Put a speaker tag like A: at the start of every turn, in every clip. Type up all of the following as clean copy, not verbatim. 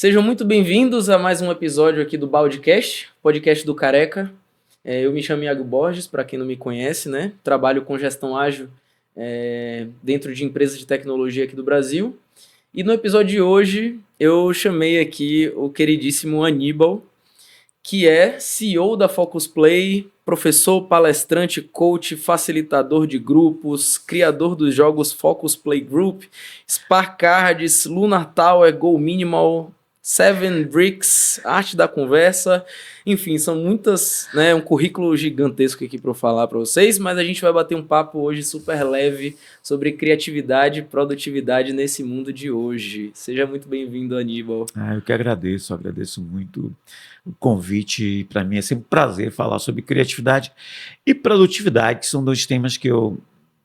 A: Sejam muito bem-vindos a mais um episódio aqui do Baldecast, podcast do Careca. Eu me chamo Iago Borges, para quem não me conhece, né? Trabalho com gestão ágil dentro de empresas de tecnologia aqui do Brasil. E no episódio de hoje eu chamei aqui o queridíssimo Aníbal, que é CEO da Focus Play, professor, palestrante, coach, facilitador de grupos, criador dos jogos Focus Play Group, Spark Cards, Lunar Tower, Go Minimal, Seven Bricks, Arte da Conversa, enfim, são muitas, né, um currículo gigantesco aqui para eu falar para vocês, mas a gente vai bater um papo hoje super leve sobre criatividade e produtividade nesse mundo de hoje. Seja muito bem-vindo, Aníbal.
B: Eu que agradeço muito o convite. Para mim é sempre um prazer falar sobre criatividade e produtividade, que são dois temas que eu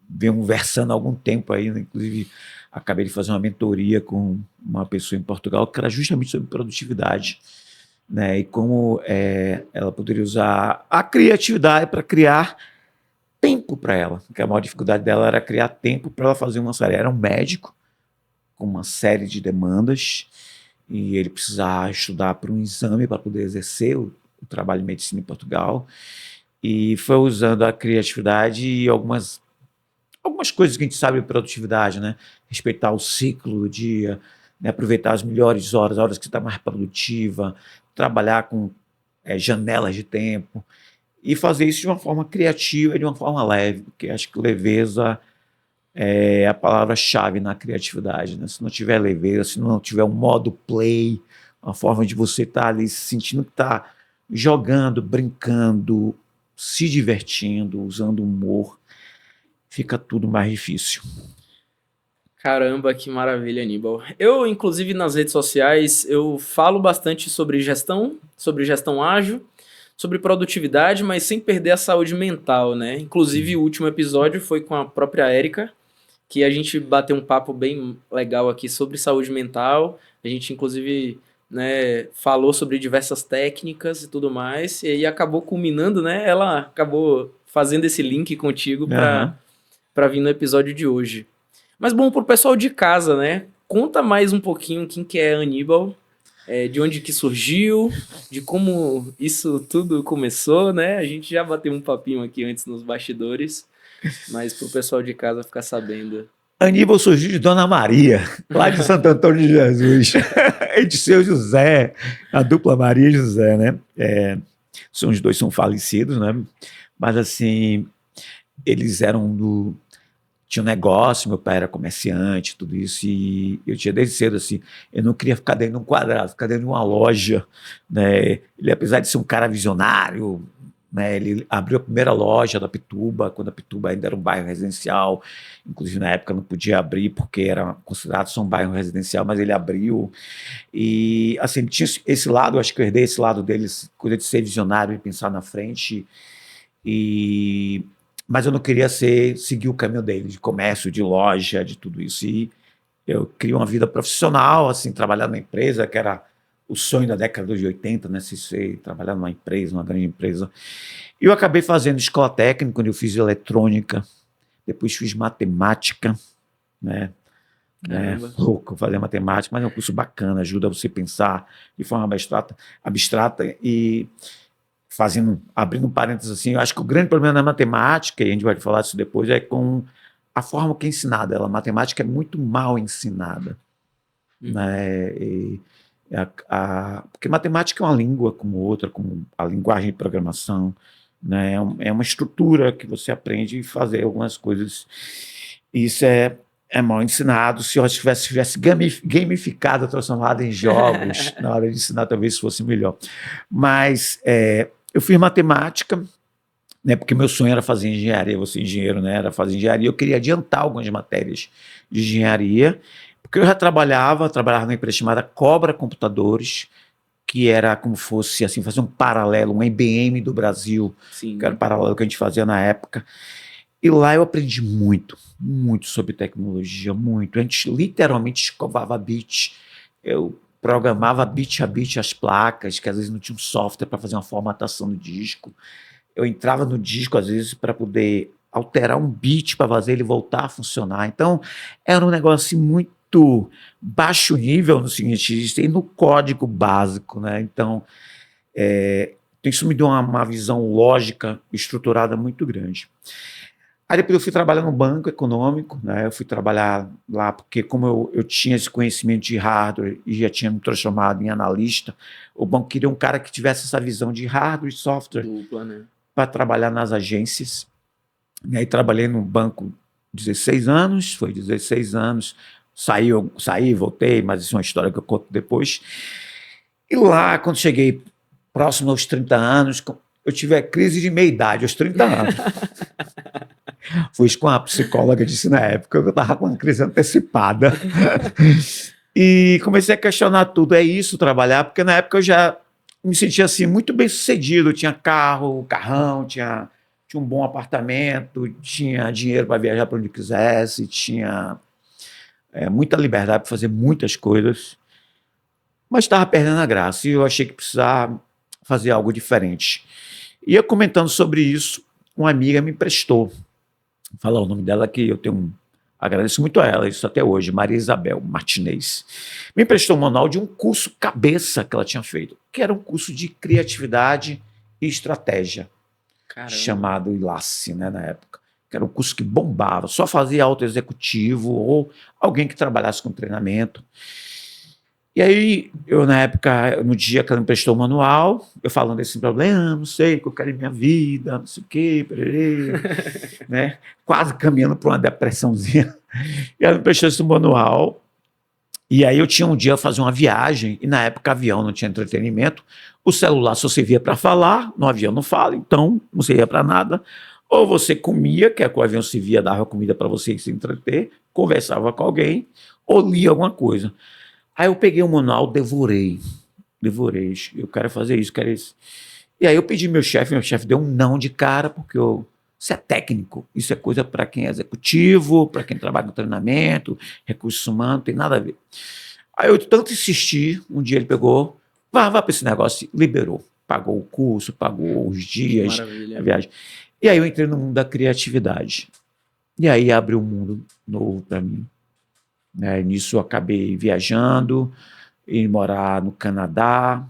B: venho conversando há algum tempo aí, né? Inclusive acabei de fazer uma mentoria com uma pessoa em Portugal que era justamente sobre produtividade, né? E como ela poderia usar a criatividade para criar tempo para ela, porque a maior dificuldade dela era criar tempo para ela fazer uma série. Era um médico com uma série de demandas e ele precisava estudar para um exame para poder exercer o trabalho de medicina em Portugal, e foi usando a criatividade e algumas coisas que a gente sabe de produtividade, né? Respeitar o ciclo do dia, né? Aproveitar as melhores horas, horas que você está mais produtiva, trabalhar com janelas de tempo e fazer isso de uma forma criativa e de uma forma leve, porque acho que leveza é a palavra-chave na criatividade, né? Se não tiver leveza, se não tiver um modo play, uma forma de você estar ali se sentindo que está jogando, brincando, se divertindo, usando humor, fica tudo mais difícil.
A: Caramba, que maravilha, Aníbal. Eu, inclusive, nas redes sociais, eu falo bastante sobre gestão ágil, sobre produtividade, mas sem perder a saúde mental, né? Inclusive, o último episódio foi com a própria Érica, que a gente bateu um papo bem legal aqui sobre saúde mental. A gente, inclusive, né, falou sobre diversas técnicas e tudo mais, e aí acabou culminando, né? Ela acabou fazendo esse link contigo
B: Aham.
A: para vir no episódio de hoje. Mas bom, pro pessoal de casa, né? Conta mais um pouquinho quem que é Aníbal, de onde que surgiu, de como isso tudo começou, né? A gente já bateu um papinho aqui antes nos bastidores, mas pro pessoal de casa ficar sabendo.
B: Aníbal surgiu de Dona Maria, lá de Santo Antônio de Jesus, e de seu José, a dupla Maria e José, né? Os dois são falecidos, né? Mas assim, eles tinha um negócio, meu pai era comerciante, tudo isso, e eu tinha desde cedo, assim, eu não queria ficar dentro de um quadrado, ficar dentro de uma loja, né? Ele, apesar de ser um cara visionário, né, ele abriu a primeira loja da Pituba, quando a Pituba ainda era um bairro residencial, inclusive na época não podia abrir, porque era considerado só um bairro residencial, mas ele abriu, e assim, tinha esse lado, acho que eu herdei esse lado dele, coisa de ser visionário e pensar na frente, mas eu não queria seguir o caminho dele, de comércio, de loja, de tudo isso. E eu criei uma vida profissional, assim, trabalhar na empresa, que era o sonho da década de 80, né? Trabalhar numa empresa, uma grande empresa. E eu acabei fazendo escola técnica, onde eu fiz eletrônica, depois fiz matemática, né? Louco fazer matemática, mas é um curso bacana, ajuda você a pensar de forma abstrata e abrindo parênteses assim, eu acho que o grande problema da matemática, e a gente vai falar disso depois, é com a forma que é ensinada. A matemática é muito mal ensinada, né? Porque matemática é uma língua como outra, como a linguagem de programação, né? É uma estrutura que você aprende a fazer algumas coisas. Isso é mal ensinado. Se eu tivesse gamificado, transformado em jogos, na hora de ensinar, talvez fosse melhor. Mas eu fiz matemática, né, porque meu sonho era fazer engenharia, vou ser engenheiro, né, era fazer engenharia. Eu queria adiantar algumas matérias de engenharia, porque eu já trabalhava numa empresa chamada Cobra Computadores, que era como fosse assim, fazer um paralelo, um IBM do Brasil,
A: Sim.
B: que era o paralelo que a gente fazia na época. E lá eu aprendi muito, muito sobre tecnologia, muito. A gente literalmente escovava bit. Eu programava bit a bit as placas, que às vezes não tinha um software para fazer uma formatação do disco. Eu entrava no disco, às vezes, para poder alterar um bit para fazer ele voltar a funcionar. Então, era um negócio assim, muito muito baixo nível no seguinte, tem no código básico, né? Então, isso me deu uma visão lógica, estruturada muito grande. Aí depois eu fui trabalhar no banco econômico, né? Eu fui trabalhar lá porque como eu tinha esse conhecimento de hardware e já tinha me transformado em analista, o banco queria um cara que tivesse essa visão de hardware e software para trabalhar nas agências. E aí trabalhei no banco 16 anos, foi 16 anos, saí, voltei, mas isso é uma história que eu conto depois. E lá, quando cheguei próximo aos 30 anos, eu tive a crise de meia-idade, aos 30 anos. Fui com a psicóloga, disse na época que eu estava com uma crise antecipada. E comecei a questionar tudo. É isso, trabalhar? Porque na época eu já me sentia assim, muito bem sucedido. Eu tinha carrão, tinha um bom apartamento, tinha dinheiro para viajar para onde quisesse, tinha muita liberdade para fazer muitas coisas. Mas estava perdendo a graça e eu achei que precisava fazer algo diferente. E eu comentando sobre isso, uma amiga me emprestou. Vou falar o nome dela que agradeço muito a ela, isso até hoje, Maria Isabel Martinez. Me emprestou um manual de um curso cabeça que ela tinha feito, que era um curso de criatividade e estratégia. Caramba. Chamado ILACE, né, na época. Que era um curso que bombava, só fazia autoexecutivo ou alguém que trabalhasse com treinamento. E aí, eu na época, no dia que ela me prestou o manual, eu falando desse problema, não sei o que eu quero em minha vida, não sei o quê, né? Quase caminhando para uma depressãozinha. E ela me prestou esse manual, e aí eu tinha um dia fazer uma viagem, e na época avião não tinha entretenimento, o celular só servia para falar, no avião não fala, então não servia para nada. Ou você comia, que é que o avião servia, dava comida para você se entreter, conversava com alguém, ou lia alguma coisa. Aí eu peguei o manual, devorei, eu quero fazer isso, quero isso. E aí eu pedi meu chefe deu um não de cara, porque isso é técnico, isso é coisa para quem é executivo, para quem trabalha no treinamento, recursos humanos, não tem nada a ver. Aí eu tanto insisti, um dia ele pegou, vá para esse negócio, liberou, pagou o curso, pagou os dias, a viagem. E aí eu entrei no mundo da criatividade. E aí abriu um mundo novo para mim. Nisso eu acabei viajando e morar no Canadá,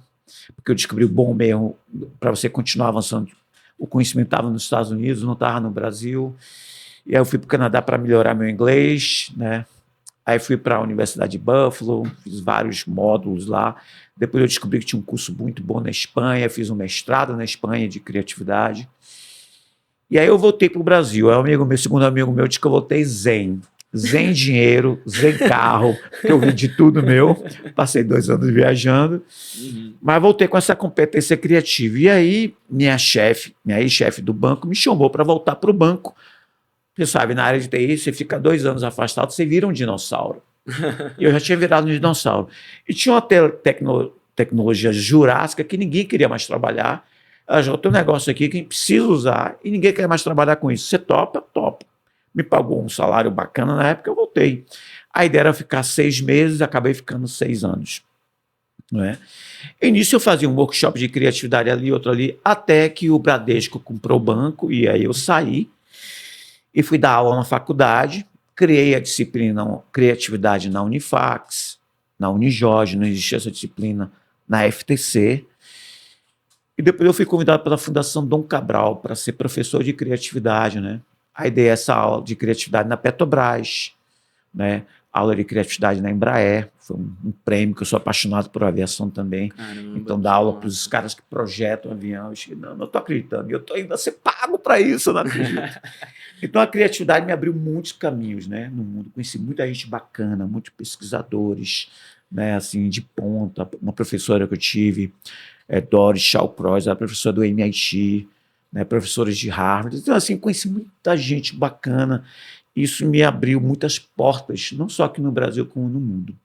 B: porque eu descobri o bom mesmo para você continuar avançando. O conhecimento estava nos Estados Unidos, não estava no Brasil. E aí eu fui para o Canadá para melhorar meu inglês, né? Aí fui para a Universidade de Buffalo, fiz vários módulos lá. Depois eu descobri que tinha um curso muito bom na Espanha, fiz um mestrado na Espanha de criatividade. E aí eu voltei para o Brasil. Aí meu segundo amigo meu disse que eu voltei zen dinheiro, zen carro, que eu vendi tudo meu, passei 2 anos viajando, mas voltei com essa competência criativa. E aí minha ex-chefe do banco me chamou para voltar para o banco. Você sabe, na área de TI, você fica 2 anos afastado, você vira um dinossauro. E eu já tinha virado um dinossauro. E tinha uma tecnologia jurássica que ninguém queria mais trabalhar. Ela já tem um negócio aqui que a gente precisa usar e ninguém quer mais trabalhar com isso. Você topa? Topa. Me pagou um salário bacana, na época eu voltei. A ideia era ficar 6 meses, acabei ficando 6 anos. Não é? Início eu fazia um workshop de criatividade ali, outro ali, até que o Bradesco comprou o banco, e aí eu saí e fui dar aula na faculdade, criei a disciplina Criatividade na Unifax, na Unijorge, não existia essa disciplina na FTC, e depois eu fui convidado pela Fundação Dom Cabral para ser professor de criatividade, né? Aí dei essa aula de criatividade na Petrobras, né? Aula de criatividade na Embraer, foi um prêmio, que eu sou apaixonado por aviação também. Caramba, então dá aula para os caras que projetam avião. Eu cheguei, não estou acreditando, eu estou ainda a ser pago para isso, eu não acredito. Então a criatividade me abriu muitos caminhos, né, no mundo. Conheci muita gente bacana, muitos pesquisadores, né, assim, de ponta. Uma professora que eu tive, Doris Shaw-Cross, a professora do MIT, né, professores de Harvard. Então, assim, conheci muita gente bacana. Isso me abriu muitas portas, não só aqui no Brasil, como no mundo.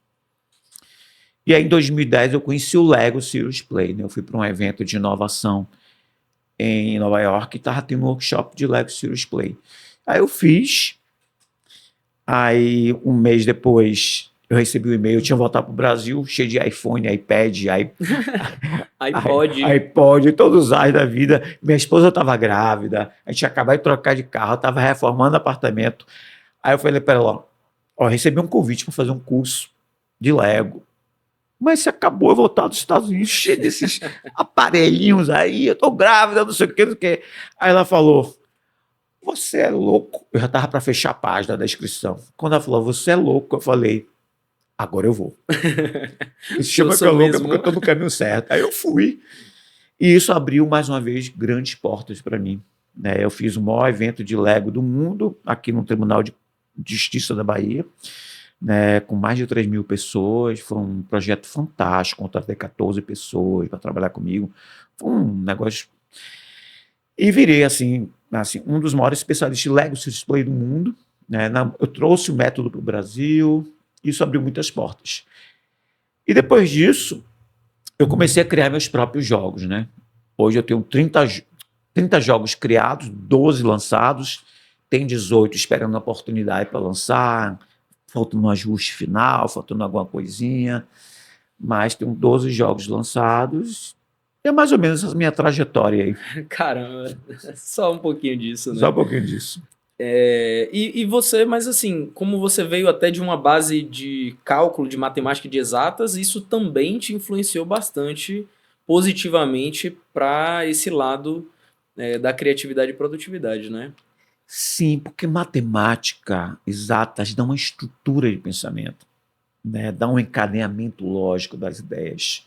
B: E aí, em 2010, eu conheci o Lego Serious Play, né? Eu fui para um evento de inovação em Nova York e estava tendo um workshop de Lego Serious Play. Aí eu fiz. Aí, um mês depois, eu recebi um e-mail, eu tinha voltado para o Brasil, cheio de iPhone, iPad, iPod, todos os áreas da vida. Minha esposa estava grávida, a gente acabou de trocar de carro, estava reformando apartamento. Aí eu falei para ela, Ó, recebi um convite para fazer um curso de Lego. Mas se acabou, eu voltar dos Estados Unidos, cheio desses aparelhinhos aí, eu tô grávida, não sei o que, não sei o que. Aí ela falou, você é louco. Eu já estava para fechar a página da inscrição. Quando ela falou, você é louco, eu falei, agora eu vou. Isso chama que é louco, é porque eu estou no caminho certo. Aí eu fui. E isso abriu, mais uma vez, grandes portas para mim. Né? Eu fiz o maior evento de Lego do mundo, aqui no Tribunal de Justiça da Bahia, né, com mais de 3.000 pessoas. Foi um projeto fantástico, contratei 14 pessoas para trabalhar comigo. Foi um negócio... E virei, assim, um dos maiores especialistas de Lego Display do mundo. Né? Eu trouxe o método para o Brasil, isso abriu muitas portas. E depois disso, eu comecei a criar meus próprios jogos. Né? Hoje eu tenho 30 jogos criados, 12 lançados, tem 18 esperando a oportunidade para lançar, faltando um ajuste final, faltando alguma coisinha, mas tem 12 jogos lançados. É mais ou menos a minha trajetória aí.
A: Caramba, só um pouquinho disso, né?
B: Só um pouquinho disso.
A: E você, mas assim, como você veio até de uma base de cálculo, de matemática e de exatas, isso também te influenciou bastante positivamente para esse lado da criatividade e produtividade, né?
B: Sim, porque matemática, exatas, dá uma estrutura de pensamento, né? Dá um encadeamento lógico das ideias.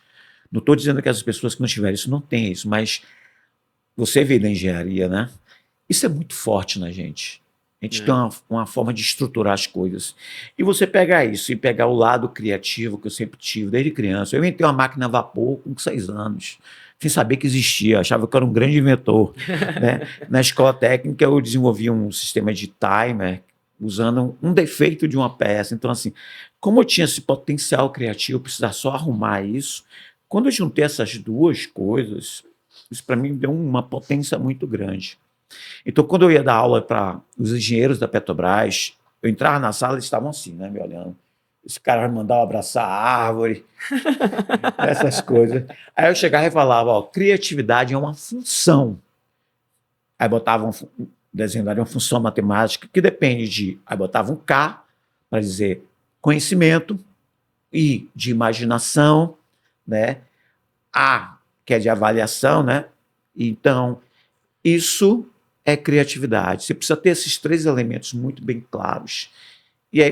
B: Não estou dizendo que as pessoas que não tiverem isso não têm isso, mas você veio da engenharia, né? Isso é muito forte na gente. A gente tem uma forma de estruturar as coisas. E você pegar isso e pegar o lado criativo que eu sempre tive, desde criança. Eu inventei uma máquina a vapor com 6 anos, sem saber que existia, achava que eu era um grande inventor. Né? Na escola técnica eu desenvolvi um sistema de timer usando um defeito de uma peça. Então, assim, como eu tinha esse potencial criativo, eu precisava só arrumar isso. Quando eu juntei essas duas coisas, isso para mim deu uma potência muito grande. Então, quando eu ia dar aula para os engenheiros da Petrobras, eu entrava na sala e eles estavam assim, né, me olhando. Esse cara vai mandar eu abraçar a árvore, essas coisas. Aí eu chegava e falava, ó, criatividade é uma função. Aí botava um desenho de uma função matemática que depende de... Aí botava um K para dizer conhecimento, I de imaginação, né? A, que é de avaliação, né? Então, isso é criatividade. Você precisa ter esses 3 elementos muito bem claros. E aí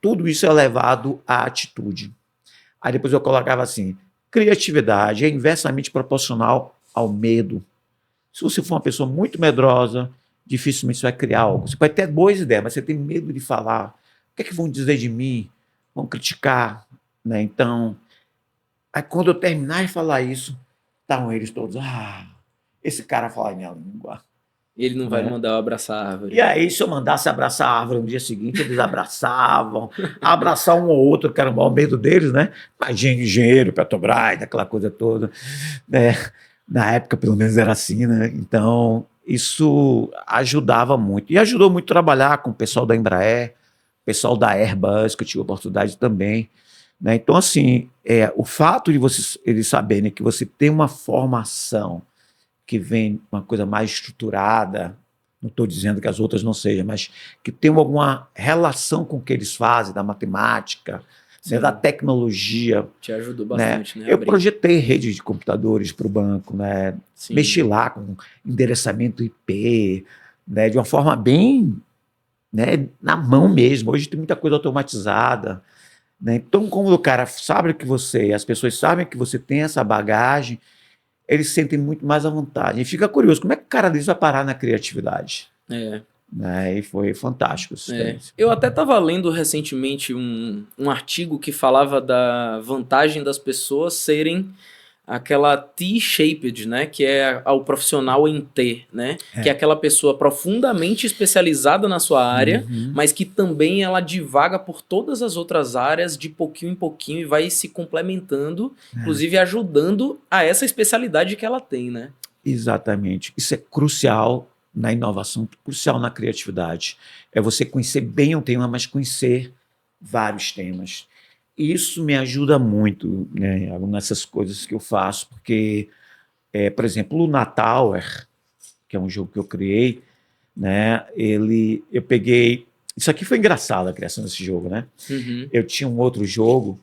B: tudo isso é levado à atitude. Aí depois eu colocava assim, criatividade é inversamente proporcional ao medo. Se você for uma pessoa muito medrosa, dificilmente você vai criar algo. Você pode ter boas ideias, mas você tem medo de falar. O que é que vão dizer de mim? Vão criticar, né? Então, aí quando eu terminar de falar isso, estavam eles todos, esse cara fala a minha língua.
A: Ele não vai mandar eu abraçar a árvore.
B: E aí, se eu mandasse abraçar a árvore no dia seguinte, eles abraçavam, abraçar um ou outro, que era o maior medo deles, né? Mas engenheiro, Petrobras, aquela coisa toda. Né? Na época, pelo menos, era assim, né? Então, isso ajudava muito. E ajudou muito a trabalhar com o pessoal da Embraer, pessoal da Airbus, que eu tive a oportunidade também. Né? Então, assim, o fato de eles saberem que você tem uma formação que vem uma coisa mais estruturada, não estou dizendo que as outras não sejam, mas que tem alguma relação com o que eles fazem, da matemática, né, da tecnologia.
A: Te ajudou bastante, né?
B: Eu projetei redes de computadores para o banco, né? Mexi lá com endereçamento IP, né, de uma forma bem, né, na mão mesmo. Hoje tem muita coisa automatizada. Né? Então, como o cara sabe que as pessoas sabem que você tem essa bagagem, eles sentem muito mais à vontade. E fica curioso, como é que o cara desse vai parar na criatividade? Né? E foi fantástico.
A: Eu até estava lendo recentemente um artigo que falava da vantagem das pessoas serem aquela T-shaped, né, que é o profissional em T, né, que é aquela pessoa profundamente especializada na sua área, mas que também ela divaga por todas as outras áreas de pouquinho em pouquinho e vai se complementando, inclusive ajudando a essa especialidade que ela tem, né?
B: Exatamente. Isso é crucial na inovação, crucial na criatividade. É você conhecer bem um tema, mas conhecer vários temas. E isso me ajuda muito, né, nessas coisas que eu faço, porque, por exemplo, o Luna Tower, que é um jogo que eu criei, né, eu peguei Isso aqui foi engraçado, a criação desse jogo, né?
A: Uhum.
B: Eu tinha um outro jogo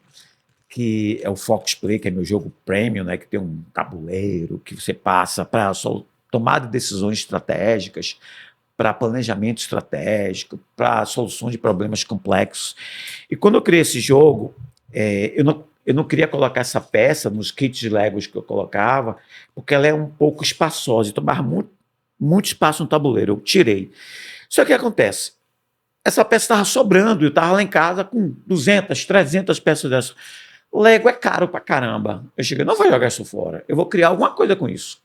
B: que é o Fox Play, que é meu jogo premium, né? Que tem um tabuleiro que você passa para tomada de decisões estratégicas, para planejamento estratégico, para solução de problemas complexos. E quando eu criei esse jogo, eu não queria colocar essa peça nos kits de Legos que eu colocava, porque ela é um pouco espaçosa e tomava muito espaço no tabuleiro. Eu tirei. Só que o que acontece? Essa peça estava sobrando, eu estava lá em casa com 200, 300 peças dessas. Lego é caro pra caramba. Eu cheguei, não vou jogar isso fora, eu vou criar alguma coisa com isso.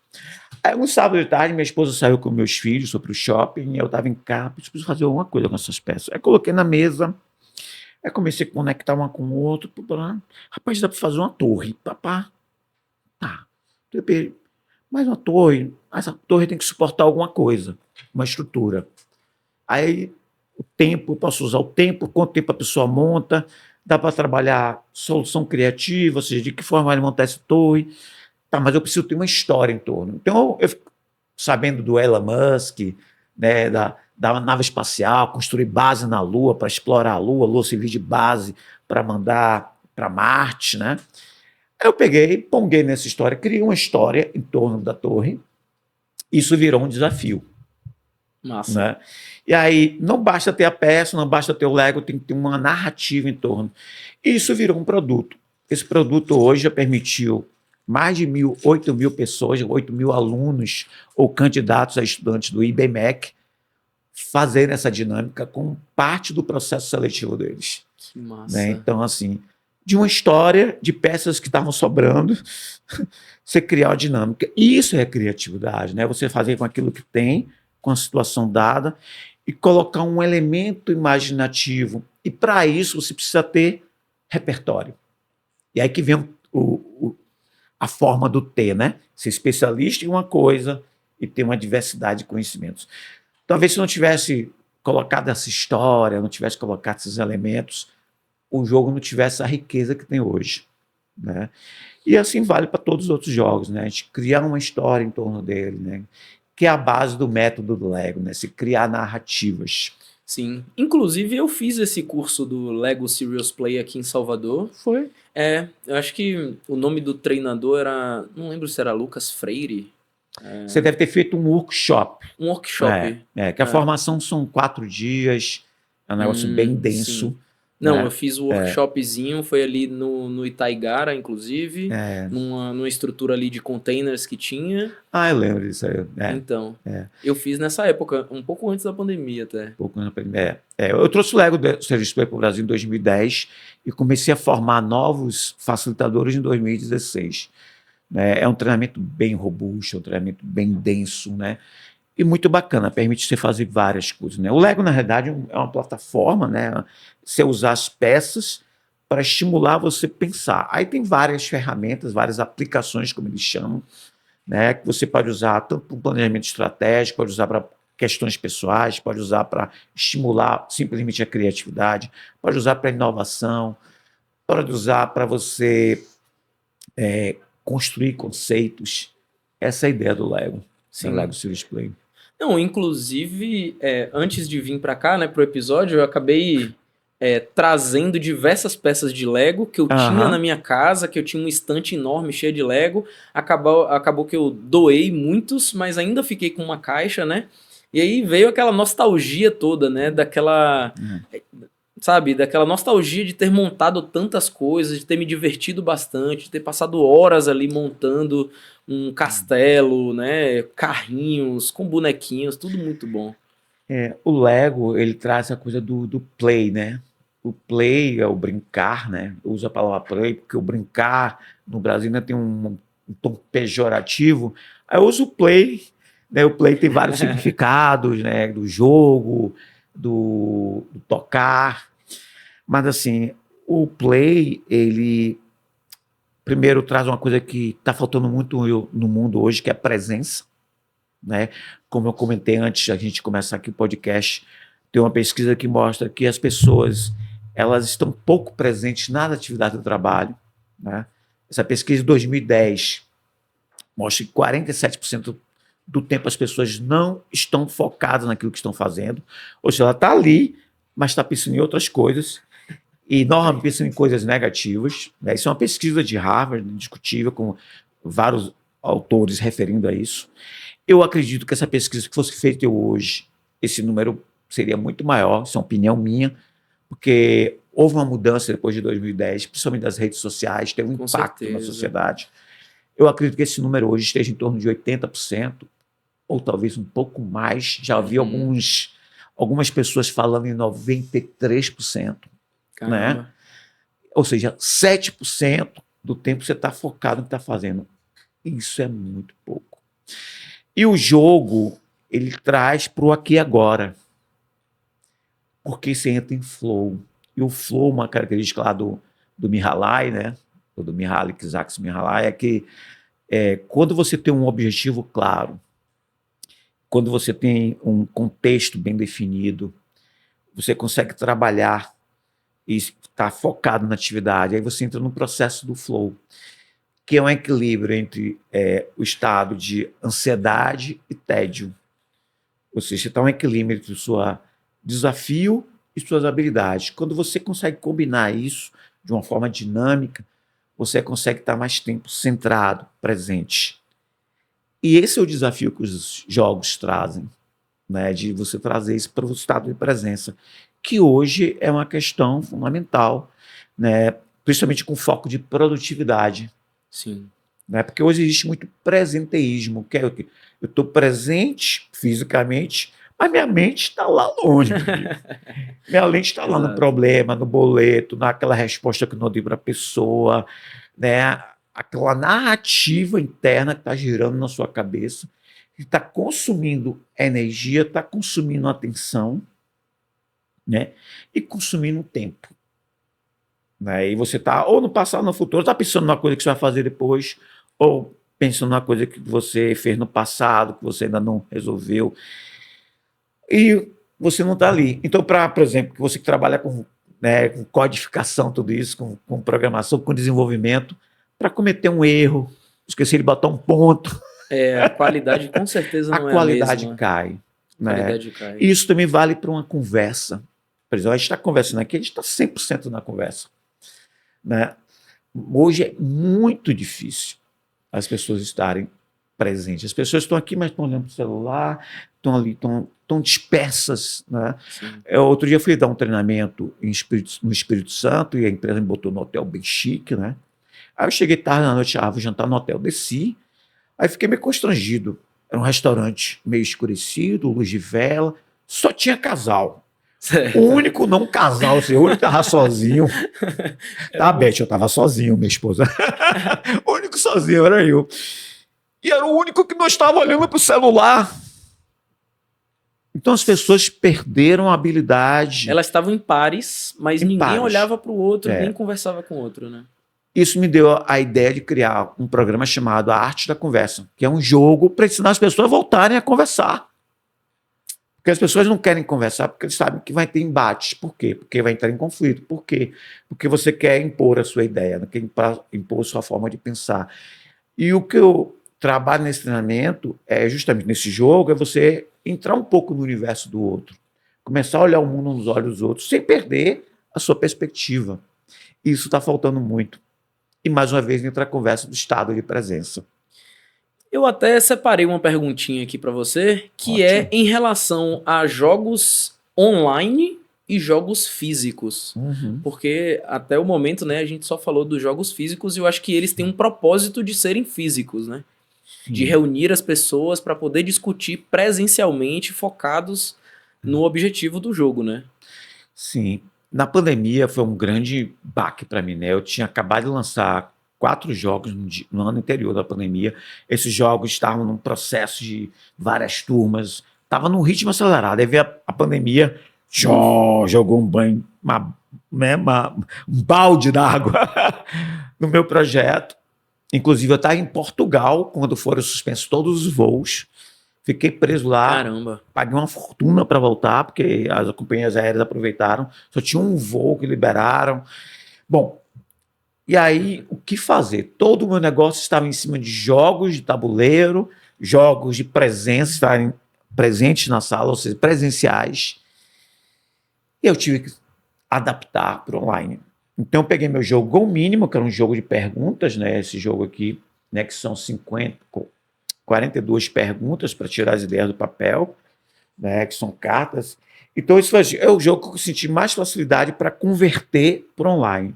B: Aí, um sábado de tarde, minha esposa saiu com meus filhos para o shopping, e eu estava em casa, preciso fazer alguma coisa com essas peças. Aí coloquei na mesa, aí comecei a conectar uma com o outro. Rapaz, dá para fazer uma torre. Papá, tá. Mais uma torre, essa torre tem que suportar alguma coisa, uma estrutura. Aí o tempo, eu posso usar o tempo, quanto tempo a pessoa monta, dá para trabalhar solução criativa, ou seja, de que forma ele montar essa torre. Tá, mas eu preciso ter uma história em torno. Então, eu fico sabendo do Elon Musk, né, da nave espacial, construir base na Lua para explorar a Lua servir de base para mandar para Marte, né? Aí eu peguei, ponguei nessa história, criei uma história em torno da torre. Isso virou um desafio.
A: Massa.
B: Né? E aí, não basta ter a peça, não basta ter o Lego, tem que ter uma narrativa em torno. E isso virou um produto. Esse produto hoje já permitiu mais de 8 mil pessoas, 8 mil alunos ou candidatos a estudantes do IBMEC fazerem essa dinâmica como parte do processo seletivo deles.
A: Que massa.
B: Né? Então, assim, de uma história de peças que estavam sobrando, você criar uma dinâmica. E isso é criatividade, né? Você fazer com aquilo que tem, com a situação dada, e colocar um elemento imaginativo. E para isso você precisa ter repertório. E aí que vem a forma do ter, né? Ser especialista em uma coisa e ter uma diversidade de conhecimentos. Talvez se não tivesse colocado essa história, não tivesse colocado esses elementos, o jogo não tivesse a riqueza que tem hoje, né? E assim vale para todos os outros jogos, né? A gente criar uma história em torno dele, né? Que é a base do método do Lego, né? Se criar narrativas.
A: Sim. Inclusive, eu fiz esse curso do Lego Serious Play aqui em Salvador.
B: Foi.
A: Eu acho que o nome do treinador era... Não lembro se era Lucas Freire.
B: Você deve ter feito um workshop.
A: Um workshop.
B: Que a formação são 4 dias, é um negócio bem denso.
A: Sim. Não,
B: né?
A: eu fiz o workshopzinho, foi ali no Itaigara, inclusive, numa estrutura ali de containers que tinha.
B: Eu lembro disso aí.
A: Então, eu fiz nessa época, um pouco antes da pandemia até.
B: Eu trouxe o Lego do Serviço para o Brasil em 2010 e comecei a formar novos facilitadores em 2016. É um treinamento bem robusto, um treinamento bem denso, né? E muito bacana, permite você fazer várias coisas, né? O Lego, na realidade, é uma plataforma, né? Você usar as peças para estimular você a pensar. Aí tem várias ferramentas, várias aplicações, como eles chamam, né? Que você pode usar tanto para o planejamento estratégico, pode usar para questões pessoais, pode usar para estimular simplesmente a criatividade, pode usar para inovação, pode usar para você construir conceitos. Essa é a ideia do Lego.
A: Sim.
B: Lego Serious Play.
A: Não, inclusive, antes de vir para cá, né, pro episódio, eu acabei trazendo diversas peças de Lego que eu tinha na minha casa, que eu tinha um estante enorme cheio de Lego. Acabou que eu doei muitos, mas ainda fiquei com uma caixa, né? E aí veio aquela nostalgia toda, né? Daquela... Sabe, daquela nostalgia de ter montado tantas coisas, de ter me divertido bastante, de ter passado horas ali montando um castelo, né, carrinhos, com bonequinhos, tudo muito bom.
B: O Lego, ele traz a coisa do play, né? O play é o brincar, né? Eu uso a palavra play porque o brincar no Brasil ainda tem um tom pejorativo. Aí eu uso o play, né? O play tem vários significados, né? Do jogo, do tocar. Mas, assim, o play, ele primeiro traz uma coisa que está faltando muito no mundo hoje, que é a presença, né? Como eu comentei antes, a gente começar aqui o podcast, tem uma pesquisa que mostra que as pessoas, elas estão pouco presentes na atividade do trabalho, né? Essa pesquisa de 2010 mostra que 47% do tempo as pessoas não estão focadas naquilo que estão fazendo, ou seja, ela está ali, mas está pensando em outras coisas, e normalmente pensando em coisas negativas, né? Isso é uma pesquisa de Harvard, discutível, com vários autores referindo a isso. Eu acredito que essa pesquisa que fosse feita hoje, esse número seria muito maior, isso é uma opinião minha, porque houve uma mudança depois de 2010, principalmente das redes sociais, teve um
A: Com
B: impacto na
A: certeza.
B: sociedade. Eu acredito que esse número hoje esteja em torno de 80%, ou talvez um pouco mais. Já vi algumas pessoas falando em 93%. Né? Ou seja, 7% do tempo você está focado no que está fazendo. Isso é muito pouco. E o jogo, ele traz para o aqui e agora. Porque você entra em flow. E o flow, uma característica lá do Mihaly, né? Ou do Mihaly Csikszentmihalyi, é que quando você tem um objetivo claro, quando você tem um contexto bem definido, você consegue trabalhar e está focado na atividade, aí você entra no processo do flow, que é um equilíbrio entre o estado de ansiedade e tédio. Ou seja, está um equilíbrio entre o seu desafio e suas habilidades. Quando você consegue combinar isso de uma forma dinâmica, você consegue estar mais tempo centrado, presente. E esse é o desafio que os jogos trazem, né, de você trazer isso para o estado de presença, que hoje é uma questão fundamental, né, principalmente com foco de produtividade.
A: Sim.
B: Né, porque hoje existe muito presenteísmo, que é o quê? Eu estou presente fisicamente, mas minha mente está lá longe. Minha mente está lá no problema, no boleto, naquela resposta que eu não dei para a pessoa, né, aquela narrativa interna que está girando na sua cabeça, que está consumindo energia, está consumindo atenção, né, e consumindo tempo. Né, e você está ou no passado ou no futuro, está pensando numa coisa que você vai fazer depois, ou pensando numa coisa que você fez no passado, que você ainda não resolveu, e você não está ali. Então, por exemplo, que você que trabalha com codificação, tudo isso, com programação, com desenvolvimento, para cometer um erro, esquecer de botar um ponto,
A: a qualidade com certeza não é a
B: qualidade
A: mesma.
B: cai.
A: A qualidade cai.
B: E isso também vale para uma conversa. Por exemplo, a gente está conversando aqui, a gente está 100% na conversa. Né? Hoje é muito difícil as pessoas estarem presentes. As pessoas estão aqui, mas estão olhando para o celular, estão ali, estão dispersas. Né? Outro dia eu fui dar um treinamento no Espírito Santo e a empresa me botou no hotel bem chique. Né? Aí eu cheguei tarde na noite, vou jantar no hotel, desci, aí fiquei meio constrangido. Era um restaurante meio escurecido, luz de vela, só tinha casal. Certo. O único não casal, assim, o único que estava sozinho. Tá, Beth, eu estava sozinho, minha esposa. O único sozinho era eu. E era o único que não estava olhando para o celular. Então as pessoas perderam a habilidade.
A: Elas estavam em pares, mas ninguém olhava para o outro, nem conversava com o outro, né?
B: Isso me deu a ideia de criar um programa chamado A Arte da Conversa, que é um jogo para ensinar as pessoas a voltarem a conversar. Porque as pessoas não querem conversar porque eles sabem que vai ter embates. Por quê? Porque vai entrar em conflito. Por quê? Porque você quer impor a sua ideia, né? Quer impor a sua forma de pensar. E o que eu trabalho nesse treinamento, justamente nesse jogo, é você entrar um pouco no universo do outro. Começar a olhar o mundo nos olhos dos outros, sem perder a sua perspectiva. Isso está faltando muito. E, mais uma vez, entra a conversa do estado de presença.
A: Eu até separei uma perguntinha aqui para você, que é em relação a jogos online e jogos físicos. Porque até o momento, né, a gente só falou dos jogos físicos e eu acho que eles têm um propósito de serem físicos, né? De reunir as pessoas para poder discutir presencialmente, focados no objetivo do jogo, né?
B: Sim. Na pandemia foi um grande baque para mim, né? Eu tinha acabado de lançar 4 jogos no ano anterior da pandemia. Esses jogos estavam num processo de várias turmas, estava num ritmo acelerado. Aí veio a pandemia, jogou um banho, um balde d'água no meu projeto. Inclusive, eu estava em Portugal quando foram suspensos todos os voos. Fiquei preso lá.
A: Caramba.
B: Paguei uma fortuna para voltar, porque as companhias aéreas aproveitaram. Só tinha um voo que liberaram. Bom, e aí, o que fazer? Todo o meu negócio estava em cima de jogos de tabuleiro, jogos de presença, estarem presentes na sala, ou seja, presenciais. E eu tive que adaptar para online. Então eu peguei meu jogo Go Mínimo, que era um jogo de perguntas, né? Esse jogo aqui, né? Que são 42 perguntas para tirar as ideias do papel, né? Que são cartas. Então isso é o jogo que eu senti mais facilidade para converter para online.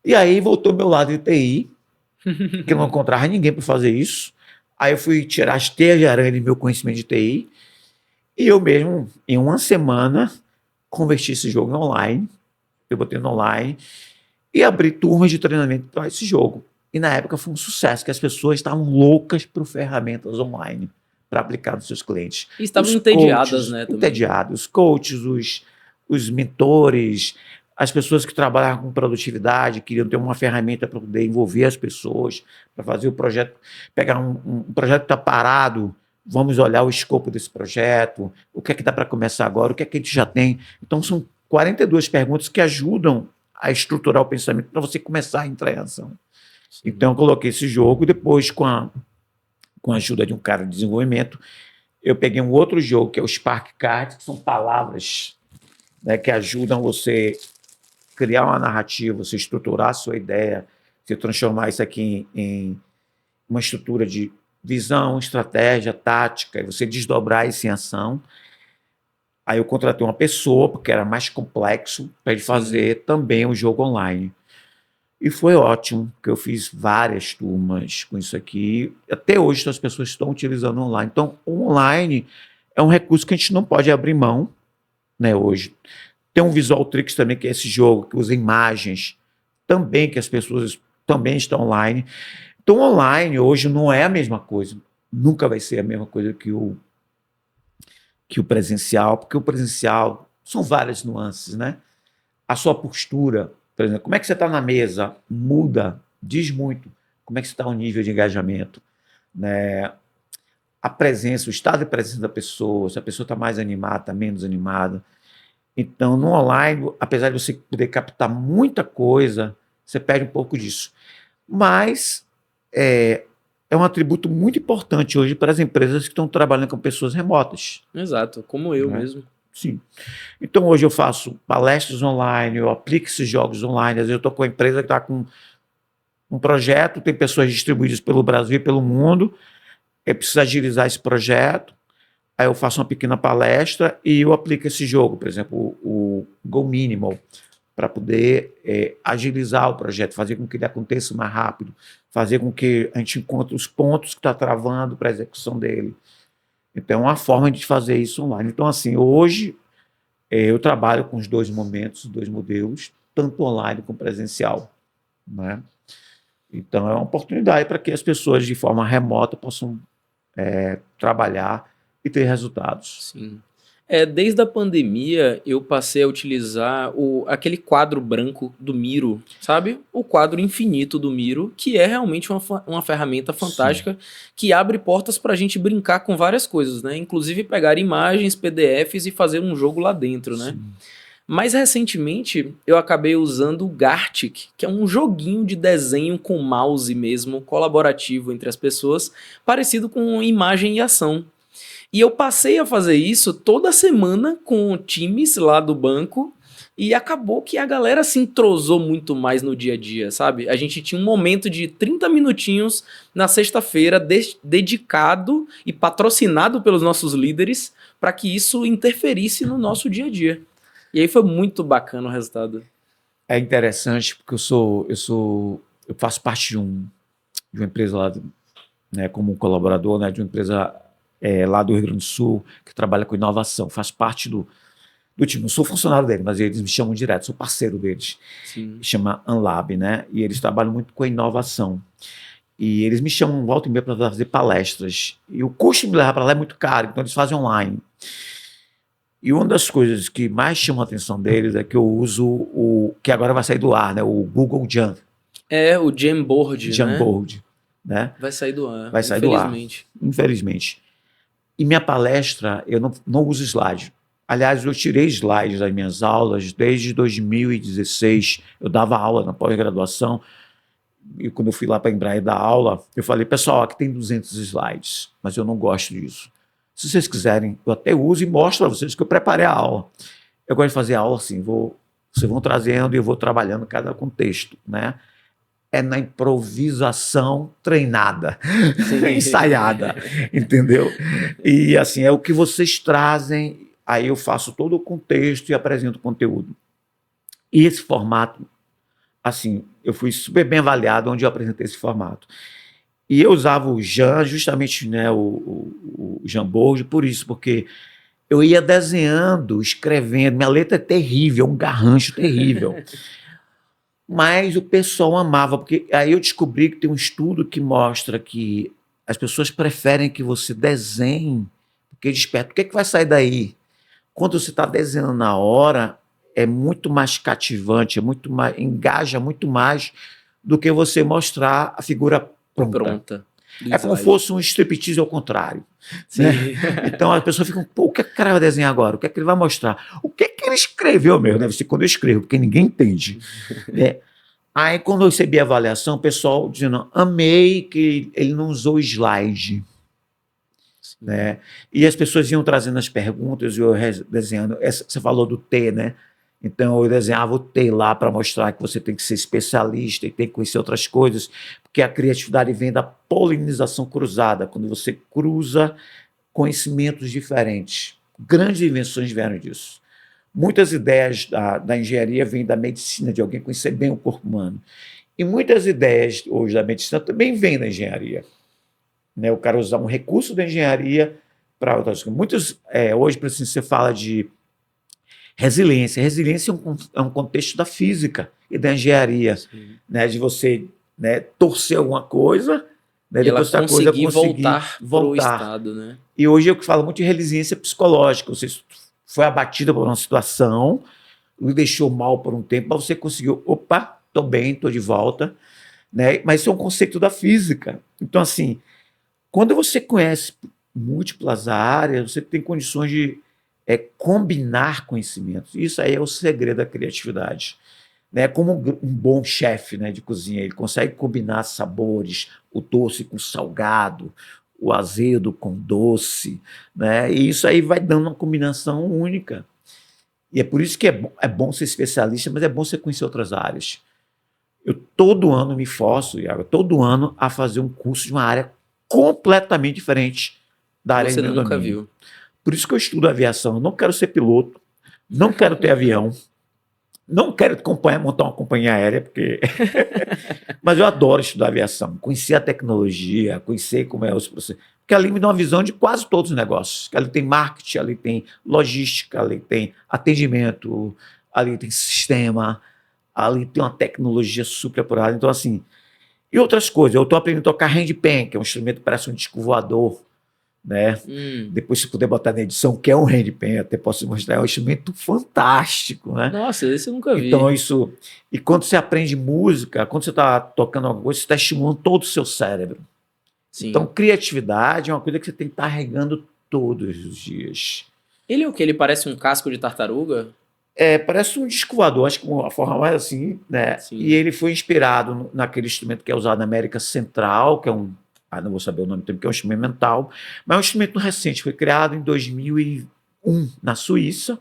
B: E aí voltou meu lado de TI, que eu não encontrava ninguém para fazer isso. Aí eu fui tirar as teias de aranha do meu conhecimento de TI e eu mesmo, em uma semana, converti esse jogo em online. Eu botei no online e abri turmas de treinamento para esse jogo. E na época foi um sucesso, que as pessoas estavam loucas por ferramentas online para aplicar nos seus clientes.
A: E estavam entediadas, né?
B: Entediados. Os coaches, os mentores, as pessoas que trabalhavam com produtividade, queriam ter uma ferramenta para poder envolver as pessoas, para fazer o projeto, pegar um projeto que está parado, vamos olhar o escopo desse projeto, o que é que dá para começar agora, o que é que a gente já tem. Então, são 42 perguntas que ajudam a estruturar o pensamento para você começar a entrar em ação. Sim. Então, eu coloquei esse jogo, depois, com a ajuda de um cara de desenvolvimento, eu peguei um outro jogo, que é o Spark Cards, que são palavras, né, que ajudam você criar uma narrativa, você estruturar a sua ideia, você transformar isso aqui em uma estrutura de visão, estratégia, tática, e você desdobrar isso em ação. Aí eu contratei uma pessoa, porque era mais complexo, para ele fazer também o jogo online. E foi ótimo, porque eu fiz várias turmas com isso aqui. Até hoje as pessoas estão utilizando online. Então, o online é um recurso que a gente não pode abrir mão, né, hoje. Tem um Visual Tricks também, que é esse jogo que usa imagens, também que as pessoas também estão online. Então, online hoje não é a mesma coisa. Nunca vai ser a mesma coisa que o presencial, porque o presencial são várias nuances, né? A sua postura, por exemplo, como é que você está na mesa? Muda, diz muito. Como é que está o nível de engajamento, né? A presença, o estado de presença da pessoa, se a pessoa está mais animada, está menos animada. Então, no online, apesar de você poder captar muita coisa, você perde um pouco disso. Mas é um atributo muito importante hoje para as empresas que estão trabalhando com pessoas remotas.
A: Exato, como eu mesmo.
B: Sim. Então, hoje eu faço palestras online, eu aplico esses jogos online. Às vezes eu estou com uma empresa que está com um projeto, tem pessoas distribuídas pelo Brasil e pelo mundo, eu preciso agilizar esse projeto, aí eu faço uma pequena palestra e eu aplico esse jogo, por exemplo, o Go Minimal, para poder agilizar o projeto, fazer com que ele aconteça mais rápido, fazer com que a gente encontre os pontos que está travando para a execução dele. Então, é uma forma de fazer isso online. Então, assim, hoje eu trabalho com os dois momentos, dois modelos, tanto online como presencial, né? Então, é uma oportunidade para que as pessoas, de forma remota, possam trabalhar e ter resultados.
A: Sim. Desde a pandemia, eu passei a utilizar aquele quadro branco do Miro, sabe? O quadro infinito do Miro, que é realmente uma ferramenta fantástica. Sim. Que abre portas para a gente brincar com várias coisas, né? Inclusive pegar imagens, PDFs e fazer um jogo lá dentro, né? Sim. Mais recentemente, eu acabei usando o Gartic, que é um joguinho de desenho com mouse mesmo, colaborativo entre as pessoas, parecido com imagem e ação. E eu passei a fazer isso toda semana com times lá do banco e acabou que a galera se entrosou muito mais no dia a dia, sabe? A gente tinha um momento de 30 minutinhos na sexta-feira dedicado e patrocinado pelos nossos líderes para que isso interferisse no nosso dia a dia. E aí foi muito bacana o resultado.
B: É interessante porque eu faço parte de uma empresa lá, né, como colaborador, né, de uma empresa lá do Rio Grande do Sul, que trabalha com inovação. Faço parte do time. Não sou funcionário dele, mas eles me chamam direto, sou parceiro deles. Sim. Chama Unlab, né? E eles trabalham muito com a inovação. E eles me chamam volta e meia para fazer palestras. E o custo de me levar para lá é muito caro, então eles fazem online. E uma das coisas que mais chama a atenção deles é que eu uso que agora vai sair do ar, né? O Google Jam.
A: O Jamboard,
B: Jamboard, né?
A: Vai sair do ar.
B: Vai sair do ar. Infelizmente. E minha palestra, eu não uso slide. Aliás, eu tirei slides das minhas aulas desde 2016. Eu dava aula na pós-graduação. E quando eu fui lá para a Embraer dar aula, eu falei, pessoal, aqui tem 200 slides, mas eu não gosto disso. Se vocês quiserem, eu até uso e mostro para vocês que eu preparei a aula. Eu gosto de fazer aula assim, vocês vão trazendo e eu vou trabalhando cada contexto, né? É na improvisação treinada, ensaiada, entendeu? E assim, é o que vocês trazem, aí eu faço todo o contexto e apresento o conteúdo. E esse formato, assim, eu fui super bem avaliado onde eu apresentei esse formato. E eu usava o Jean, justamente, né, o Jean Borges, por isso, porque eu ia desenhando, escrevendo, minha letra é terrível, é um garrancho terrível. Mas o pessoal amava, porque aí eu descobri que tem um estudo que mostra que as pessoas preferem que você desenhe, porque desperta. O que é que vai sair daí? Quando você está desenhando na hora, é muito mais cativante, é muito mais, engaja muito mais do que você mostrar a figura pronta. É como se fosse um striptease ao contrário. Né? Então a pessoa fica, pô, o que é que o cara vai desenhar agora? O que é que ele vai mostrar? O que é que ele escreveu mesmo? Deve ser quando eu escrevo, porque ninguém entende. Né? Aí quando eu recebi a avaliação, o pessoal dizendo, amei que ele não usou slide. Né? E as pessoas iam trazendo as perguntas e eu desenhando. Você falou do T, né? Então eu desenhava o T lá para mostrar que você tem que ser especialista e tem que conhecer outras coisas, porque a criatividade vem da polinização cruzada, quando você cruza conhecimentos diferentes. Grandes invenções vieram disso. Muitas ideias da engenharia vêm da medicina, de alguém conhecer bem o corpo humano. E muitas ideias hoje da medicina também vêm da engenharia. Né? O cara usar um recurso da engenharia para outras coisas. Muitos, hoje, por exemplo, você fala de resiliência. Resiliência é um contexto da física e da engenharia, né? De você, né, torcer alguma coisa, né,
A: e
B: depois
A: ela conseguir
B: voltar
A: para o estado. Né?
B: E hoje eu falo muito de resiliência psicológica. Você foi abatida por uma situação, lhe deixou mal por um tempo, mas você conseguiu, opa, estou bem, estou de volta. Né? Mas isso é um conceito da física. Então, assim, quando você conhece múltiplas áreas, você tem condições de combinar conhecimentos. Isso aí é o segredo da criatividade. Né? Como um bom chefe, né, de cozinha, ele consegue combinar sabores, o doce com o salgado, o azedo com doce, né? E isso aí vai dando uma combinação única. E é por isso que é bom ser especialista, mas é bom você conhecer outras áreas. Eu todo ano me forço, Iago, todo ano a fazer um curso de uma área completamente diferente da área
A: que você
B: do meu
A: nunca
B: domínio.
A: viu.
B: Por isso que eu estudo aviação. Eu não quero ser piloto, não quero ter avião, não quero montar uma companhia aérea, porque mas eu adoro estudar aviação, conhecer a tecnologia, conhecer como é os processos, porque ali me dá uma visão de quase todos os negócios. Ali tem marketing, ali tem logística, ali tem atendimento, ali tem sistema, ali tem uma tecnologia super apurada. Então, assim, e outras coisas. Eu estou aprendendo a tocar handpan, que é um instrumento que parece um disco voador, né? Depois, se puder botar na edição, que é um handpan, até posso mostrar, é um instrumento fantástico, né?
A: Nossa, esse eu nunca vi.
B: Então, isso... E quando você aprende música, quando você está tocando alguma coisa, você está estimulando todo o seu cérebro. Sim. Então, criatividade é uma coisa que você tem que estar regando todos os dias.
A: Ele é o quê? Ele parece um casco de tartaruga?
B: Parece um disco voador, acho que uma forma mais assim, né? Sim. E ele foi inspirado naquele instrumento que é usado na América Central, que é não vou saber o nome do tempo, que é um instrumental, mas é um instrumento recente, foi criado em 2001 na Suíça,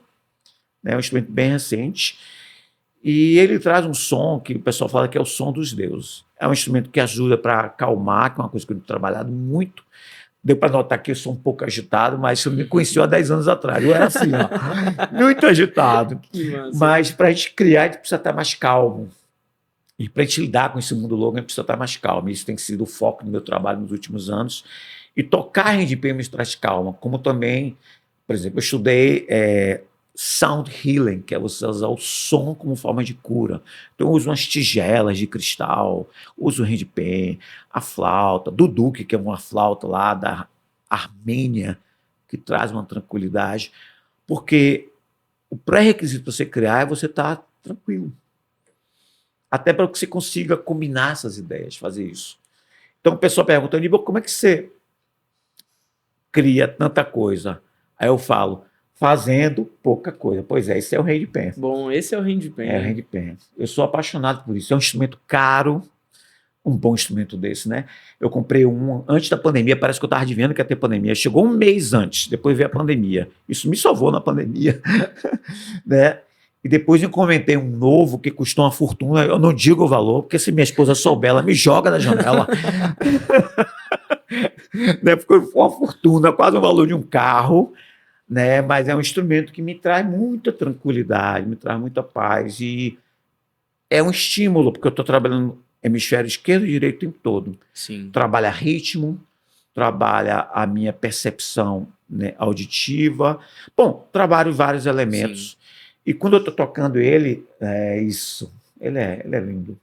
B: né? É um instrumento bem recente, e ele traz um som que o pessoal fala que é o som dos deuses. É um instrumento que ajuda para acalmar, que é uma coisa que eu tenho trabalhado muito. Deu para notar que eu sou um pouco agitado, mas você me conheceu há 10 anos atrás. Eu era assim, ó, muito agitado. Mas para a gente criar, a gente precisa estar mais calmo. E para a gente lidar com esse mundo louco, a gente precisa estar mais calmo. Isso tem sido o foco do meu trabalho nos últimos anos. E tocar handpan me traz calma. Como também, por exemplo, eu estudei sound healing, que é você usar o som como forma de cura. Então eu uso umas tigelas de cristal, uso o handpan, a flauta, duduk, que é uma flauta lá da Armênia, que traz uma tranquilidade, porque o pré-requisito para você criar é você estar tranquilo. Até para que você consiga combinar essas ideias, fazer isso. Então o pessoal pergunta, Aníbal, como é que você cria tanta coisa? Aí eu falo, fazendo pouca coisa. Pois é, esse é o handpan.
A: Bom, esse é o handpan.
B: É o handpan. Eu sou apaixonado por isso. É um instrumento caro, um bom instrumento desse, né? Eu comprei um antes da pandemia, parece que eu estava adivinhando que ia ter pandemia. Chegou um mês antes, depois veio a pandemia. Isso me salvou na pandemia, né? E depois eu comentei um novo que custou uma fortuna. Eu não digo o valor, porque se minha esposa souber, ela me joga da janela. Né? Ficou uma fortuna, quase o valor de um carro, né? Mas é um instrumento que me traz muita tranquilidade, me traz muita paz. E é um estímulo, porque eu estou trabalhando hemisfério esquerdo e direito o tempo todo.
A: Sim.
B: Trabalha ritmo, trabalha a minha percepção, né, auditiva. Bom, trabalho vários elementos.
A: Sim.
B: E quando eu estou tocando ele, é isso. Ele é lindo,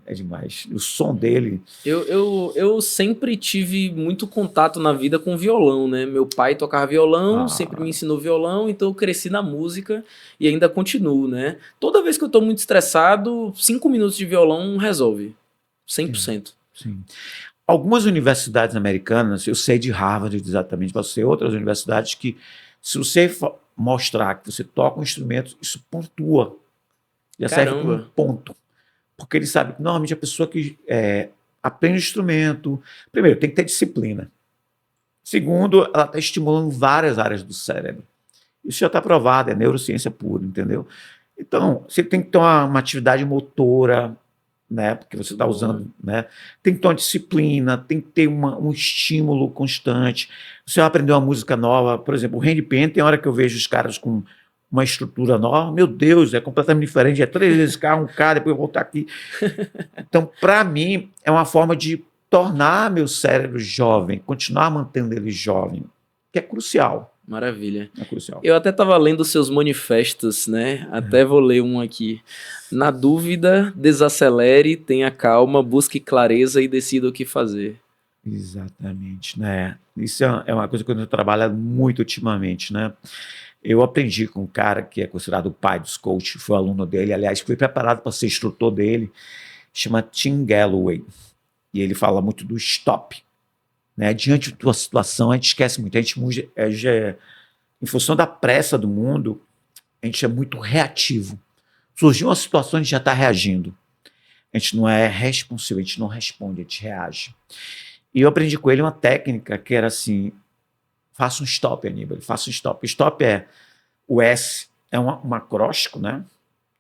B: é demais. O som dele.
A: Eu sempre tive muito contato na vida com violão, né? Meu pai tocava violão, sempre me ensinou violão, então eu cresci na música e ainda continuo, né? Toda vez que eu tô muito estressado, 5 minutos de violão resolve. 100%.
B: Sim. Algumas universidades americanas, eu sei de Harvard exatamente, para ser outras universidades que, se você mostrar que você toca um instrumento, isso pontua. Já serve como um ponto. Porque ele sabe que, normalmente, a pessoa que aprende o instrumento, primeiro, tem que ter disciplina. Segundo, ela está estimulando várias áreas do cérebro. Isso já está provado, é neurociência pura, entendeu? Então, você tem que ter uma atividade motora, né? Porque você está usando, né? Tem que ter uma disciplina, tem que ter um estímulo constante. Você vai aprender uma música nova, por exemplo, o handpan, tem hora que eu vejo os caras com uma estrutura nova, meu Deus, é completamente diferente, é 3 vezes cá, um cá, depois eu voltar aqui. Então, para mim, é uma forma de tornar meu cérebro jovem, continuar mantendo ele jovem, que é crucial.
A: Maravilha.
B: É crucial.
A: Eu até estava lendo seus manifestos, né? Até vou ler um aqui. Na dúvida, desacelere, tenha calma, busque clareza e decida o que fazer.
B: Exatamente, né? Isso é uma coisa que eu trabalho muito ultimamente, né? Eu aprendi com um cara que é considerado o pai dos coaches, foi aluno dele, aliás, fui preparado para ser instrutor dele, chama Tim Galloway, e ele fala muito do stop, né? Diante de uma situação, a gente esquece muito, a gente em função da pressa do mundo, a gente é muito reativo. Surgiu uma situação, a gente já está reagindo. A gente não é responsivo, a gente não responde, a gente reage. E eu aprendi com ele uma técnica que era assim, faça um stop, Aníbal, faça um stop. Stop o S é um acróstico, né?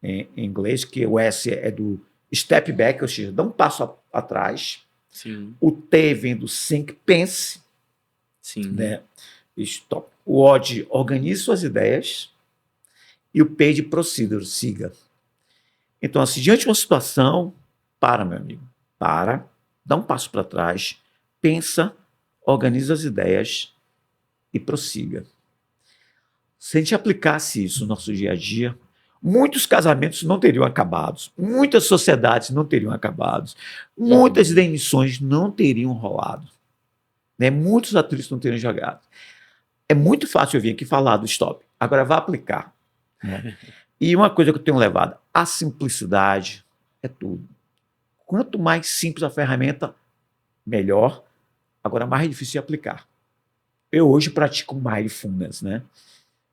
B: Em inglês, que o S é do step back, ou seja, dá um passo atrás.
A: Sim.
B: O T vem do think, pense.
A: Sim.
B: Né? Stop. O O de organize suas ideias. E o P de procedure, siga. Então, assim, diante de uma situação, para, meu amigo, para, dá um passo para trás, pensa, organiza as ideias e prossiga. Se a gente aplicasse isso no nosso dia a dia, muitos casamentos não teriam acabado, muitas sociedades não teriam acabado, muitas demissões não teriam rolado, né? Muitos atletas não teriam jogado. É muito fácil eu vir aqui falar do stop. Agora vá aplicar. Né? E uma coisa que eu tenho levado, a simplicidade é tudo. Quanto mais simples a ferramenta, melhor. Agora, mais difícil de aplicar. Eu hoje pratico mindfulness, né?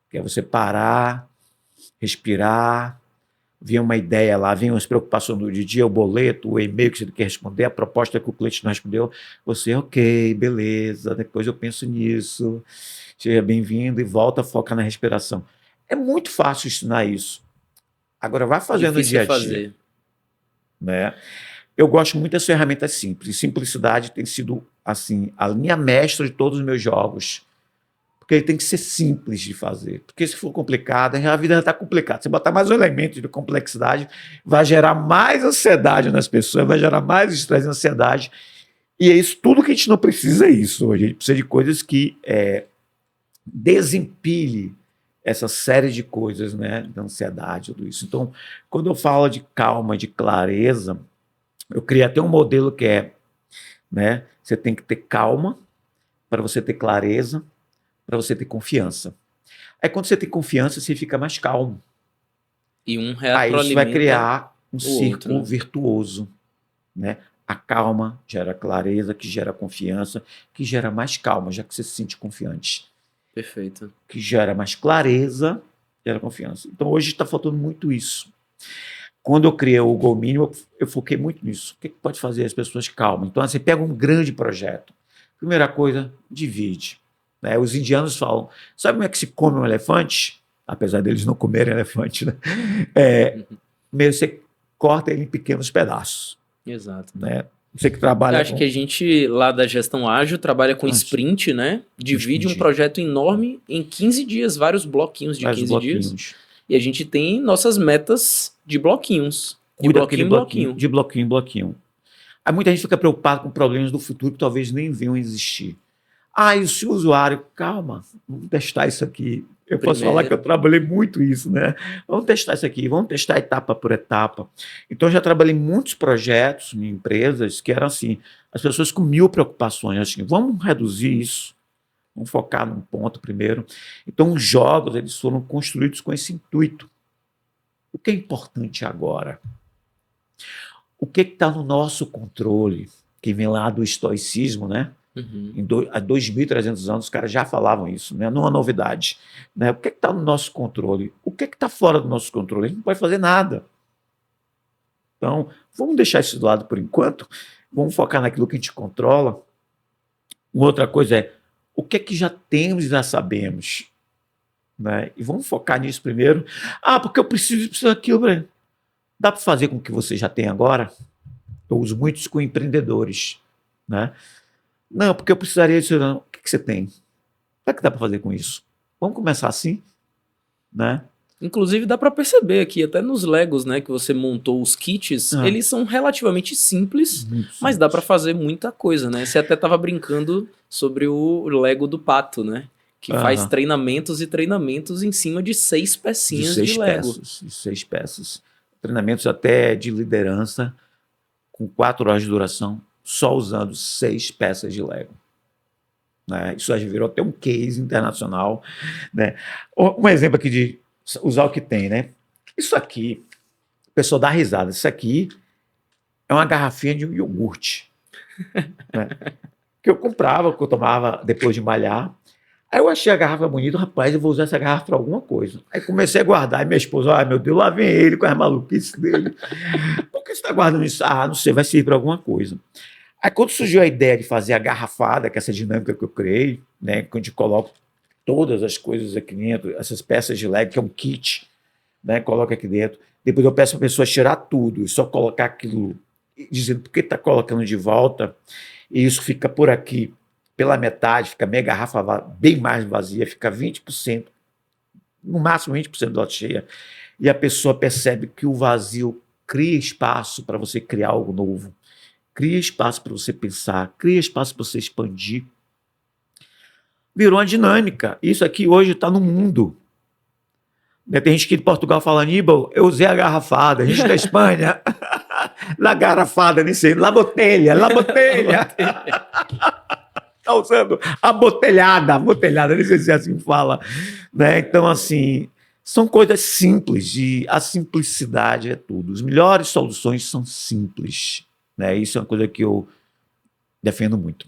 B: Que é você parar, respirar, vem uma ideia lá, vem as preocupações do dia, o boleto, o e-mail que você quer responder, a proposta que o cliente não respondeu. Você, ok, beleza, depois eu penso nisso. Seja bem-vindo e volta a focar na respiração. É muito fácil ensinar isso. Agora, vai fazendo no dia a dia. Né? Eu gosto muito das ferramentas simples. Simplicidade tem sido, assim, a linha mestra de todos os meus jogos. Porque ele tem que ser simples de fazer. Porque se for complicado, a vida já está complicada. Se botar mais um elemento de complexidade, vai gerar mais ansiedade nas pessoas, vai gerar mais estresse e ansiedade. E é isso, tudo que a gente não precisa é isso. A gente precisa de coisas que desempilhe essa série de coisas, né, da ansiedade, tudo isso. Então, quando eu falo de calma, de clareza, eu criei até um modelo que né, você tem que ter calma para você ter clareza, para você ter confiança. Aí, quando você tem confiança, você fica mais calmo.
A: E um retroalimenta.
B: Aí isso vai criar um círculo virtuoso, né? A calma gera clareza, que gera confiança, que gera mais calma, já que você se sente confiante.
A: Perfeito. Que
B: gera mais clareza, gera confiança. Então, hoje está faltando muito isso. quando eu criei o Gol Mínimo, eu foquei muito nisso. O que pode fazer as pessoas calmas? Então, você pega um grande projeto. Primeira coisa, divide. Né? Os indianos falam, sabe como é que se come um elefante? Apesar deles não comerem elefante, né? Primeiro você corta ele em pequenos pedaços.
A: Exato.
B: Né? Você que trabalha
A: Eu acho que a gente, lá da gestão ágil, trabalha com
B: Antes.
A: sprint, né? Divide um
B: Sprint.
A: projeto enorme em 15 dias, vários bloquinhos de
B: Vários
A: 15
B: bloquinhos.
A: dias. E a gente tem nossas metas de bloquinhos. De
B: Cuida
A: bloquinho em
B: daquele
A: bloquinho.
B: De bloquinho em bloquinho. Aí muita gente fica preocupada com problemas do futuro que talvez nem venham a existir. E se o usuário... Calma, vamos testar isso aqui. Eu posso falar que eu trabalhei muito isso, né? Vamos testar isso aqui, vamos testar etapa por etapa. Então, eu já trabalhei em muitos projetos em empresas que eram assim, as pessoas com 1000 preocupações, assim, vamos reduzir isso, vamos focar num ponto primeiro. Então, os jogos, eles foram construídos com esse intuito. O que é importante agora? O que está no nosso controle? Que vem lá do estoicismo, né? Há 2.300 anos os caras já falavam isso, né? Não é uma novidade. Né? O que está no nosso controle? O que está fora do nosso controle? A gente não pode fazer nada. Então, vamos deixar isso de lado por enquanto, vamos focar naquilo que a gente controla. Uma outra coisa é, o que é que já temos e já sabemos? Né? E vamos focar nisso primeiro. Porque eu preciso daquilo. Dá para fazer com o que você já tem agora? Eu uso muito isso com empreendedores. Né? Não, porque eu precisaria disso. Não. O que você tem? O que dá para fazer com isso? Vamos começar assim, né?
A: Inclusive dá para perceber aqui, até nos Legos, né, que você montou os kits, eles são relativamente simples, mas dá para fazer muita coisa, né? Você até estava brincando sobre o Lego do pato, né? Que faz treinamentos e treinamentos em cima de 6 pecinhas de Lego.
B: De 6 peças. Treinamentos até de liderança, com 4 horas de duração, só usando 6 peças de Lego. Né? Isso já virou até um case internacional. Né? Um exemplo aqui de usar o que tem, né? Isso aqui, o pessoal dá risada. Isso aqui é uma garrafinha de um iogurte. Né? Que eu comprava, que eu tomava depois de malhar. Aí eu achei a garrafa bonita, rapaz, eu vou usar essa garrafa para alguma coisa. Aí comecei a guardar, e minha esposa, meu Deus, lá vem ele com as maluquices dele. Por que você está guardando isso? Não sei, vai servir para alguma coisa. Aí quando surgiu a ideia de fazer a garrafada, que é essa dinâmica que eu criei, né, que a gente coloca todas as coisas aqui dentro, essas peças de Lego, que é um kit, né, coloca aqui dentro. Depois eu peço para a pessoa tirar tudo e só colocar aquilo, dizendo por que está colocando de volta, e isso fica por aqui, pela metade, fica meia garrafa bem mais vazia, fica 20%, no máximo 20% dela cheia, e a pessoa percebe que o vazio cria espaço para você criar algo novo, cria espaço para você pensar, cria espaço para você expandir. Virou uma dinâmica. Isso aqui hoje está no mundo. Tem gente que de Portugal fala, Aníbal, eu usei a garrafada. A gente da Espanha, la garrafada, nem sei, la botelha. Está usando a botelhada, nem sei se assim fala. Né? Então, assim, são coisas simples, e a simplicidade é tudo. As melhores soluções são simples. Né? Isso é uma coisa que eu defendo muito.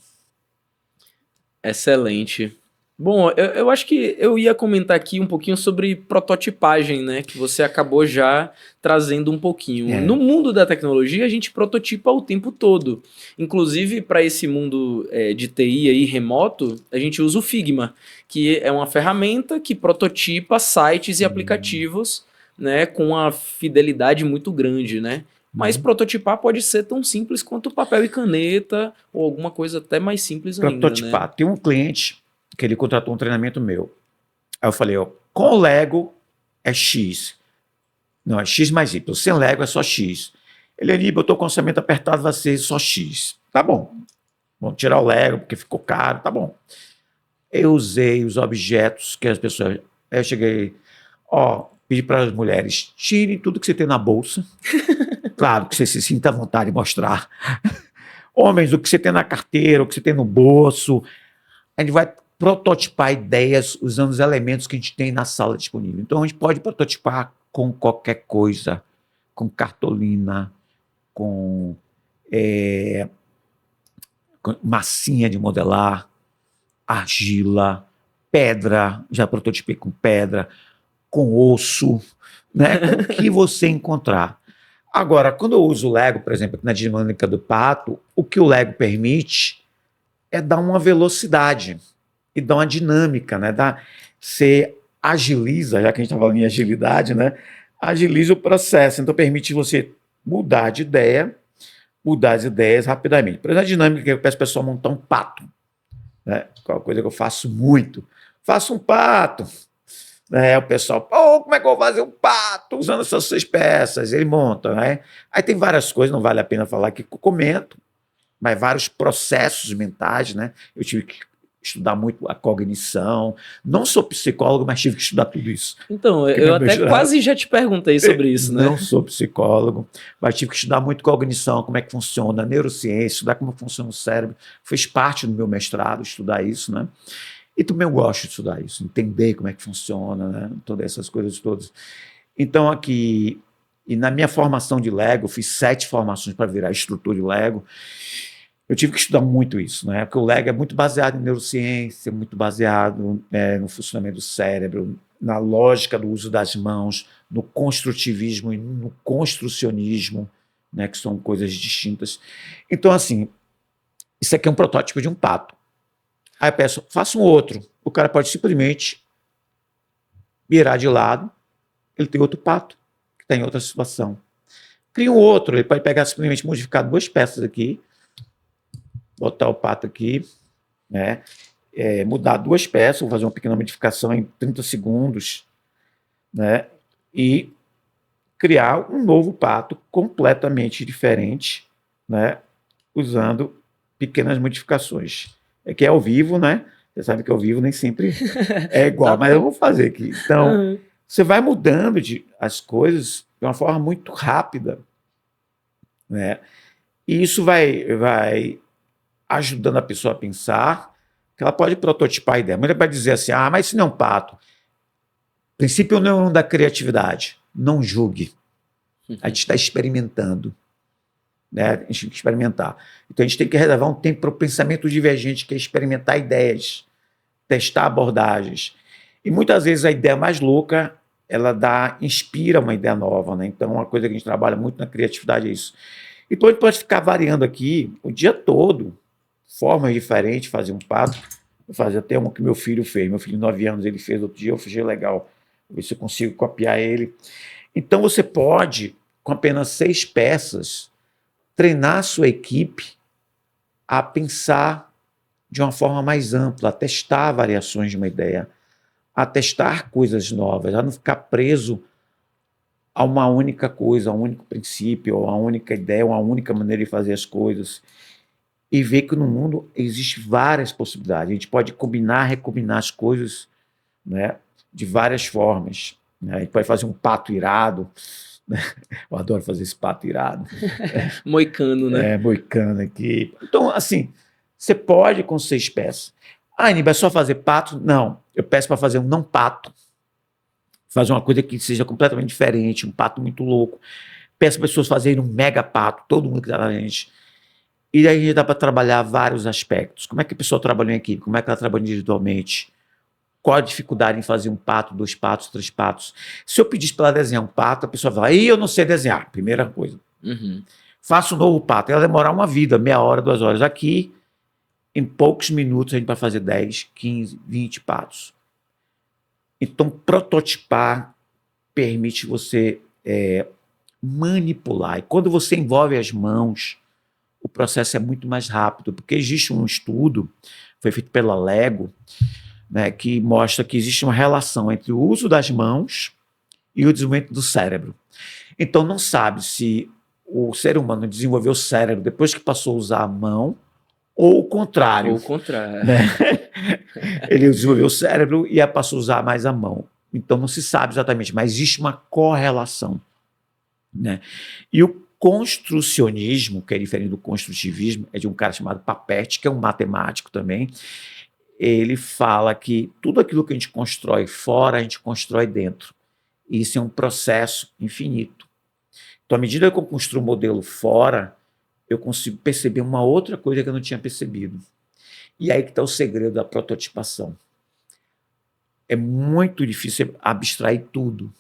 A: Excelente. Bom, eu acho que eu ia comentar aqui um pouquinho sobre prototipagem, né? Que você acabou já trazendo um pouquinho. No mundo da tecnologia, a gente prototipa o tempo todo. Inclusive, para esse mundo de TI aí remoto, a gente usa o Figma, que é uma ferramenta que prototipa sites e aplicativos, né? Com uma fidelidade muito grande, né? Mas prototipar pode ser tão simples quanto papel e caneta, ou alguma coisa até mais simples ainda.
B: Prototipar.
A: Né?
B: Tem um cliente que ele contratou um treinamento meu. Aí eu falei, com o Lego é X. Não, é X mais Y. Sem Lego é só X. Ele, Aníbal, eu estou com o orçamento apertado, vai ser só X. Tá bom. Vamos tirar o Lego, porque ficou caro, tá bom. Eu usei os objetos que as pessoas... Aí eu cheguei, pedi para as mulheres, tirem tudo que você tem na bolsa. Claro que você se sinta à vontade de mostrar. Homens, o que você tem na carteira, o que você tem no bolso. A gente vai prototipar ideias usando os elementos que a gente tem na sala disponível. Então, a gente pode prototipar com qualquer coisa, com cartolina, com massinha de modelar, argila, pedra, já prototipei com pedra, com osso, né? Com o que você encontrar. Agora, quando eu uso o Lego, por exemplo, aqui na dinâmica do pato, o que o Lego permite é dar uma velocidade e dar uma dinâmica, né? Você agiliza, já que a gente está falando em agilidade, né? Agiliza o processo, então permite você mudar de ideia, mudar as ideias rapidamente. Por exemplo, a dinâmica que eu peço para o pessoal montar um pato, né? Que é uma coisa que eu faço muito. Faço um pato. O pessoal, pô, como é que eu vou fazer um pato usando essas 6 peças? Ele monta, né? Aí tem várias coisas, não vale a pena falar aqui que eu comento, mas vários processos mentais, né? Eu tive que estudar muito a cognição. Não sou psicólogo, mas tive que estudar tudo isso.
A: Então, eu até quase já te perguntei sobre isso, né?
B: Não sou psicólogo, mas tive que estudar muito cognição, como é que funciona a neurociência, estudar como funciona o cérebro. Fez parte do meu mestrado estudar isso, né? E também eu gosto de estudar isso, entender como é que funciona, né? Todas essas coisas todas. Então, aqui, e na minha formação de Lego, eu fiz 7 formações para virar instrutor de Lego. Eu tive que estudar muito isso, né? Porque o Lego é muito baseado em neurociência, muito baseado no funcionamento do cérebro, na lógica do uso das mãos, no construtivismo e no construcionismo, né? Que são coisas distintas. Então, assim, isso aqui é um protótipo de um pato. Aí eu peço, faça um outro. O cara pode simplesmente virar de lado, ele tem outro pato, que está em outra situação. Cria um outro, ele pode pegar simplesmente modificar 2 peças aqui, botar o pato aqui, né? Mudar 2 peças, vou fazer uma pequena modificação em 30 segundos, né? E criar um novo pato completamente diferente, né? Usando pequenas modificações. Aqui é ao vivo, né? Você sabe que ao vivo nem sempre é igual, mas eu vou fazer aqui. Então, você vai mudando as coisas de uma forma muito rápida, né? E isso vai ajudando a pessoa a pensar, que ela pode prototipar a ideia. Mas ele vai dizer assim, mas isso não é um pato. Princípio não da criatividade. Não julgue. A gente está experimentando. Né? A gente tem que experimentar. Então a gente tem que reservar um tempo para o pensamento divergente, que é experimentar ideias, testar abordagens. E muitas vezes a ideia mais louca, ela inspira uma ideia nova, né? Então uma coisa que a gente trabalha muito na criatividade é isso. Então a gente pode ficar variando aqui o dia todo, formas diferentes, fazer um pato. Vou fazer até uma que meu filho fez. Meu filho de 9 anos, ele fez outro dia, eu achei legal. Vou ver se eu consigo copiar ele. Então você pode, com apenas 6 peças, treinar a sua equipe a pensar de uma forma mais ampla, a testar variações de uma ideia, a testar coisas novas, a não ficar preso a uma única coisa, a um único princípio, a uma única ideia, uma única maneira de fazer as coisas. E ver que no mundo existem várias possibilidades. A gente pode combinar, recombinar as coisas, né, de várias formas. Né? A gente pode fazer um pato irado. Eu adoro fazer esse pato irado.
A: Moicano, né?
B: Moicano aqui. Então, assim, você pode com 6 peças. Aníbal, é só fazer pato? Não. Eu peço para fazer um não pato. Fazer uma coisa que seja completamente diferente, um pato muito louco. Peço para as pessoas fazerem um mega pato, todo mundo que está na gente. E aí dá para trabalhar vários aspectos. Como é que a pessoa trabalha em equipe? Como é que ela trabalha individualmente? Qual a dificuldade em fazer um pato, 2 patos, 3 patos? Se eu pedisse para ela desenhar um pato, a pessoa vai, eu não sei desenhar, primeira coisa. Faço um novo pato. Ela demora uma vida, meia hora, 2 horas. Aqui, em poucos minutos, a gente vai fazer 10, 15, 20 patos. Então, prototipar permite você manipular. E quando você envolve as mãos, o processo é muito mais rápido, porque existe um estudo, foi feito pela Lego, né, que mostra que existe uma relação entre o uso das mãos e o desenvolvimento do cérebro. Então, não sabe se o ser humano desenvolveu o cérebro depois que passou a usar a mão, ou o contrário.
A: Ou o contrário.
B: Né? Ele desenvolveu o cérebro e passou a usar mais a mão. Então, não se sabe exatamente, mas existe uma correlação. Né? E o construcionismo, que é diferente do construtivismo, é de um cara chamado Papert, que é um matemático também. Ele fala que tudo aquilo que a gente constrói fora, a gente constrói dentro. E isso é um processo infinito. Então, à medida que eu construo um modelo fora, eu consigo perceber uma outra coisa que eu não tinha percebido. E aí que está o segredo da prototipação. É muito difícil abstrair tudo.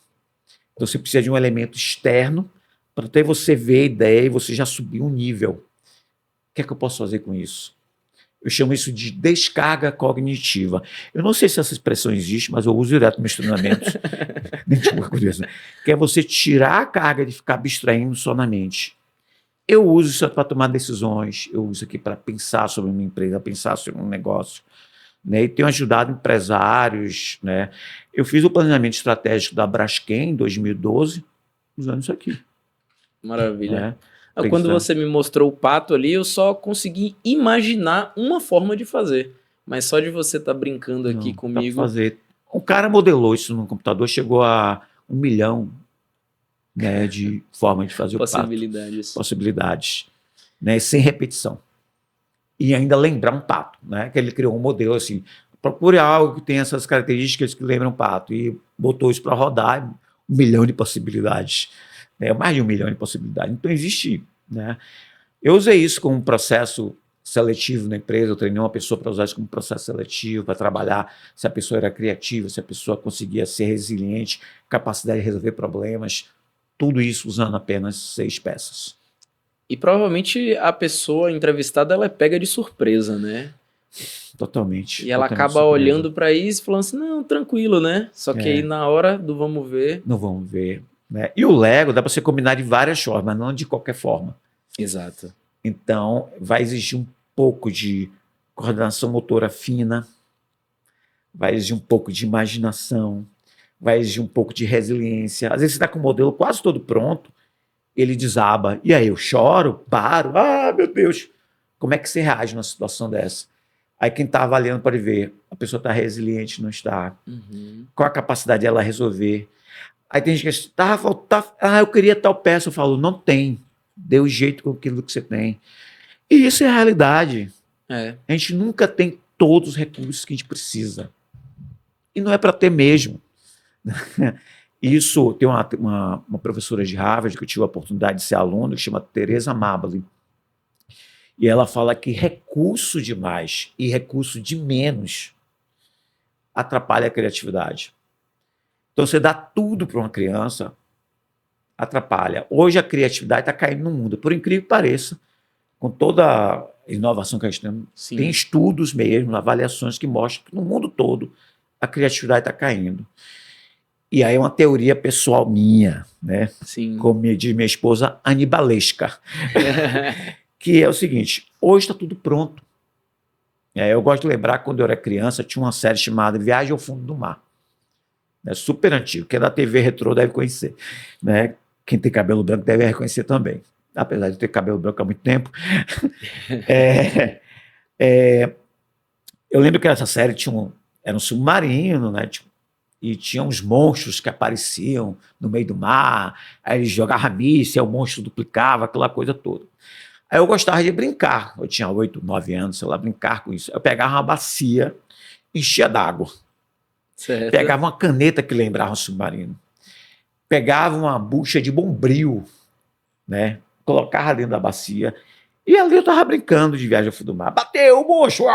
B: Então, você precisa de um elemento externo para até você ver a ideia e você já subir um nível. O que é que eu posso fazer com isso? Eu chamo isso de descarga cognitiva. Eu não sei se essa expressão existe, mas eu uso direto nos meus treinamentos. Que é você tirar a carga de ficar abstraindo só na mente. Eu uso isso para tomar decisões, eu uso aqui para pensar sobre uma empresa, pensar sobre um negócio, né? E tenho ajudado empresários, né? Eu fiz o planejamento estratégico da Braskem em 2012, usando isso aqui.
A: Maravilha.
B: Né?
A: Quando você me mostrou o pato ali, eu só consegui imaginar uma forma de fazer. Mas só de você estar brincando aqui comigo...
B: Dá pra fazer. O cara modelou isso no computador, chegou a 1 milhão, né, de formas de fazer o pato. Possibilidades. Né, sem repetição. E ainda lembrar um pato. Né, que ele criou um modelo assim, procure algo que tenha essas características que lembram um pato. E botou isso para rodar 1 milhão de possibilidades. Né, mais de 1 milhão de possibilidades. Então existe... Né, eu usei isso como um processo seletivo na empresa, eu treinei uma pessoa para usar isso como processo seletivo, para trabalhar se a pessoa era criativa, se a pessoa conseguia ser resiliente, capacidade de resolver problemas, tudo isso usando apenas 6 peças.
A: E provavelmente a pessoa entrevistada ela é pega de surpresa, né?
B: Totalmente.
A: E ela acaba olhando para isso e falando assim, não, tranquilo, né? Só que aí na hora do vamos ver...
B: Não vamos ver. Né? E o Lego dá para você combinar de várias formas, mas não de qualquer forma.
A: Exato.
B: Então vai exigir um pouco de coordenação motora fina, vai exigir um pouco de imaginação, vai exigir um pouco de resiliência. Às vezes você está com o modelo quase todo pronto, ele desaba. E aí eu choro, paro. Ah, meu Deus! Como é que você reage numa situação dessa? Aí quem está avaliando pode ver, a pessoa está resiliente, não está. Qual a capacidade dela resolver? Aí tem gente que diz, eu queria tal peça. Eu falo, não tem. Dê o jeito com aquilo que você tem. E isso é a realidade. A gente nunca tem todos os recursos que a gente precisa. E não é para ter mesmo. Isso, tem uma professora de Harvard que eu tive a oportunidade de ser aluno, que chama Teresa Mably. E ela fala que recurso de mais e recurso de menos atrapalha a criatividade. Então, você dá tudo para uma criança, atrapalha. Hoje a criatividade está caindo no mundo, por incrível que pareça, com toda a inovação que a gente tem. Sim. Tem estudos mesmo, avaliações que mostram que no mundo todo a criatividade está caindo. E aí é uma teoria pessoal minha, né?
A: Sim.
B: Como diz minha esposa, anibalesca. Que é o seguinte, hoje está tudo pronto. Eu gosto de lembrar que quando eu era criança, tinha uma série chamada Viagem ao Fundo do Mar. É super antigo, quem é da TV Retrô deve conhecer. Né? Quem tem cabelo branco deve reconhecer também. Apesar de ter cabelo branco há muito tempo. Eu lembro que essa série era um submarino, né? E tinha uns monstros que apareciam no meio do mar, aí eles jogavam míssil, o monstro duplicava, aquela coisa toda. Aí eu gostava de brincar, eu tinha 8, 9 anos, sei lá, brincar com isso. Eu pegava uma bacia, enchia d'água. Pegava uma caneta que lembrava um submarino. Pegava uma bucha de bombril, né? Colocava dentro da bacia. E ali eu estava brincando de Viagem ao Fundo do Mar. Bateu o monstro!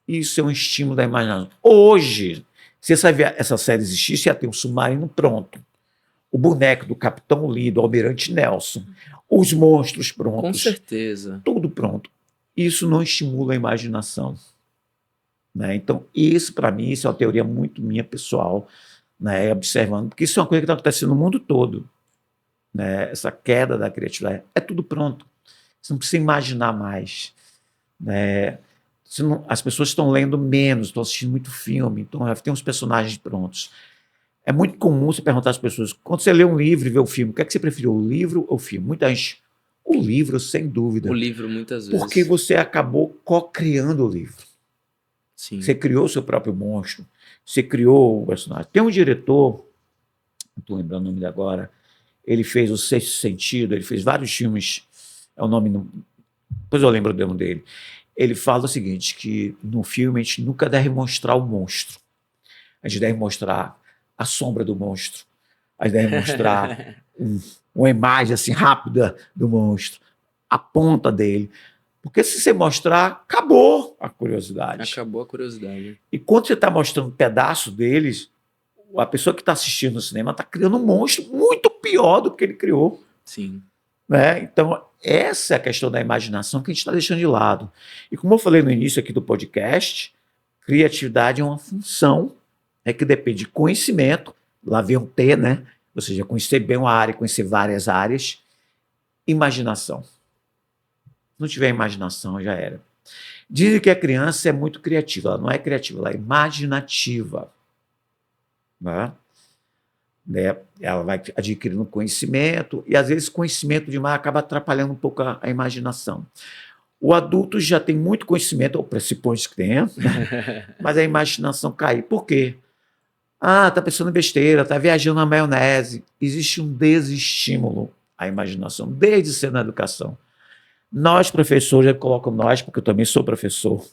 B: Isso é um estímulo da imaginação. Hoje, se essa série existisse, ia ter um submarino pronto. O boneco do Capitão Lee, do Almirante Nelson. Os monstros prontos.
A: Com certeza.
B: Tudo pronto. Isso não estimula a imaginação. Né? Então, isso para mim, isso é uma teoria muito minha pessoal, né? Observando, porque isso é uma coisa que está acontecendo no mundo todo. Né? Essa queda da criatividade. É tudo pronto. Você não precisa imaginar mais. Né? As pessoas estão lendo menos, estão assistindo muito filme, então tem uns personagens prontos. É muito comum você perguntar às pessoas, quando você lê um livro e vê um filme, o que é que você preferiu, o livro ou o filme? Muita gente, o livro, sem dúvida.
A: O livro, muitas vezes.
B: Porque você acabou co-criando o livro.
A: Sim.
B: Você criou o seu próprio monstro, você criou o personagem. Tem um diretor, não estou lembrando o nome dele agora, ele fez O Sexto Sentido, ele fez vários filmes, é o nome, depois eu lembro o nome dele. Ele fala o seguinte, que no filme a gente nunca deve mostrar o monstro. A gente deve mostrar a sombra do monstro. A gente deve mostrar uma imagem assim rápida do monstro, a ponta dele. Porque se você mostrar, acabou a curiosidade.
A: Acabou a curiosidade.
B: E quando você está mostrando um pedaço deles, a pessoa que está assistindo no cinema está criando um monstro muito pior do que ele criou.
A: Sim.
B: Né? Então, essa é a questão da imaginação que a gente está deixando de lado. E como eu falei no início aqui do podcast, criatividade é uma função que depende de conhecimento, lá vem um T, né? Ou seja, conhecer bem uma área, conhecer várias áreas, imaginação. Se não tiver imaginação, já era. Dizem que a criança é muito criativa, ela não é criativa, ela é imaginativa. Né? Ela vai adquirindo conhecimento e às vezes conhecimento demais acaba atrapalhando um pouco a imaginação. O adulto já tem muito conhecimento, ou pressupõe que tem, mas a imaginação cai. Por quê? Tá pensando em besteira, tá viajando na maionese. Existe um desestímulo à imaginação, desde cedo na educação. Nós, professores, eu coloco nós, porque eu também sou professor,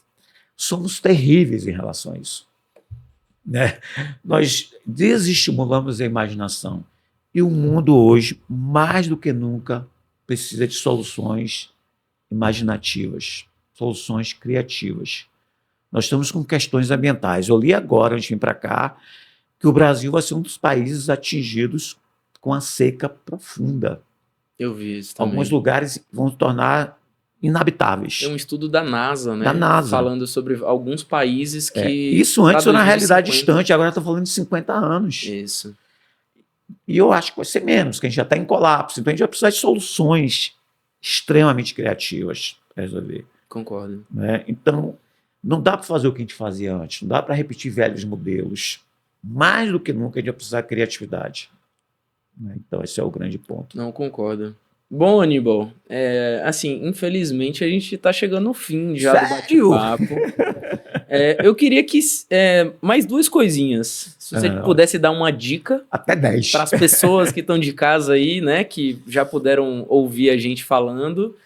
B: somos terríveis em relação a isso. Né? Nós desestimulamos a imaginação. E o mundo hoje, mais do que nunca, precisa de soluções imaginativas, soluções criativas. Nós estamos com questões ambientais. Eu li agora, antes de vir para cá, que o Brasil vai ser um dos países atingidos com a seca profunda.
A: Eu vi isso também.
B: Alguns lugares vão se tornar inabitáveis.
A: Tem um estudo da NASA, né?
B: Da NASA.
A: Falando sobre alguns países que...
B: Isso antes foi na realidade distante, agora está falando de 50 anos.
A: Isso.
B: E eu acho que vai ser menos, que a gente já está em colapso. Então a gente vai precisar de soluções extremamente criativas para resolver.
A: Concordo.
B: Né? Então, não dá para fazer o que a gente fazia antes, não dá para repetir velhos modelos. Mais do que nunca a gente vai precisar de criatividade. Né? Então esse é o grande ponto.
A: Não, concordo. Bom, Aníbal, assim, infelizmente a gente está chegando no fim já do bate-papo. Eu queria que mais duas coisinhas. Se você pudesse dar uma dica
B: até 10
A: para as pessoas que estão de casa aí, né, que já puderam ouvir a gente falando,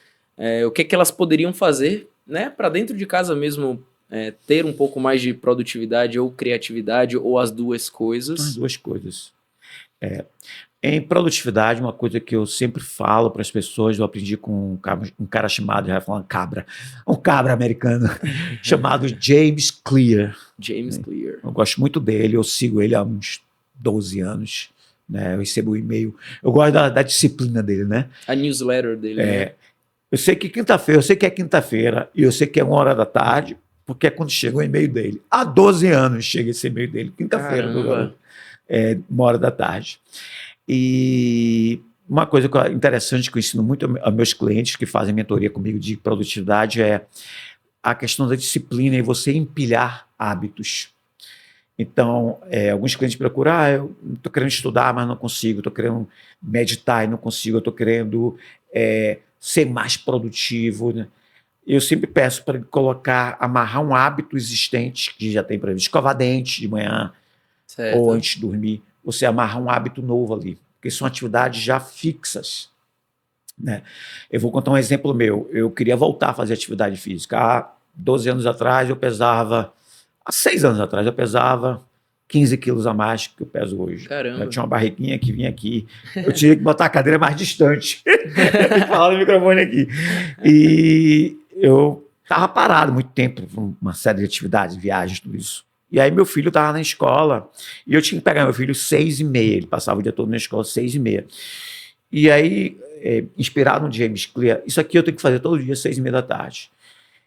A: o que elas poderiam fazer, né, para dentro de casa mesmo ter um pouco mais de produtividade ou criatividade ou as duas coisas.
B: As duas coisas. Em produtividade, uma coisa que eu sempre falo para as pessoas, eu aprendi com um cara chamado, já falando um cabra americano, chamado James Clear.
A: James Clear.
B: Eu gosto muito dele, eu sigo ele há uns 12 anos, né? Eu recebo um e-mail. Eu gosto da disciplina dele, né?
A: A newsletter dele. Né?
B: Eu sei que é quinta-feira, e eu sei que é 1h da tarde, porque é quando chega o e-mail dele. Há 12 anos chega esse e-mail dele, quinta-feira, 1h da tarde. E uma coisa interessante que eu ensino muito a meus clientes que fazem mentoria comigo de produtividade é a questão da disciplina e você empilhar hábitos. Então, alguns clientes procuram, eu estou querendo estudar, mas não consigo, estou querendo meditar e não consigo, estou querendo ser mais produtivo. Né? Eu sempre peço para ele amarrar um hábito existente, que já tem para ele, escovar dente de manhã, certo. Ou antes de dormir. Você amarrar um hábito novo ali, porque são atividades já fixas. Né? Eu vou contar um exemplo meu. Eu queria voltar a fazer atividade física. Há 12 anos atrás, há 6 anos atrás, eu pesava 15 quilos a mais que eu peso hoje.
A: Caramba.
B: Eu tinha uma barriguinha que vinha aqui. Eu tinha que botar a cadeira mais distante. Tem que falar no microfone aqui. E eu estava parado muito tempo, uma série de atividades, viagens, tudo isso. E aí meu filho estava na escola e eu tinha que pegar meu filho 6h30. Ele passava o dia todo na escola 6h30. E aí, inspirado no James Clear, isso aqui eu tenho que fazer todo dia 6h30 da tarde.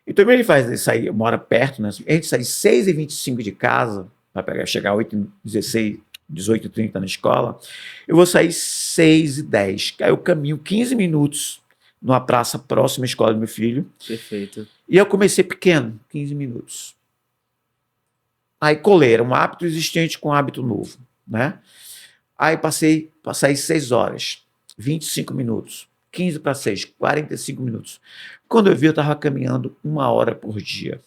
B: Então ele faz sair, mora perto, né? A gente sai 6h25 de casa, para chegar 8h16, 18h30 na escola, eu vou sair 6h10. Aí eu caminho 15 minutos numa praça próxima à escola do meu filho.
A: Perfeito.
B: E eu comecei pequeno, 15 minutos. Aí coleira, um hábito existente com um hábito novo, né? Aí passei 6 horas, 25 minutos, 15 para 6, 45 minutos. Quando eu vi, eu estava caminhando 1 hora por dia.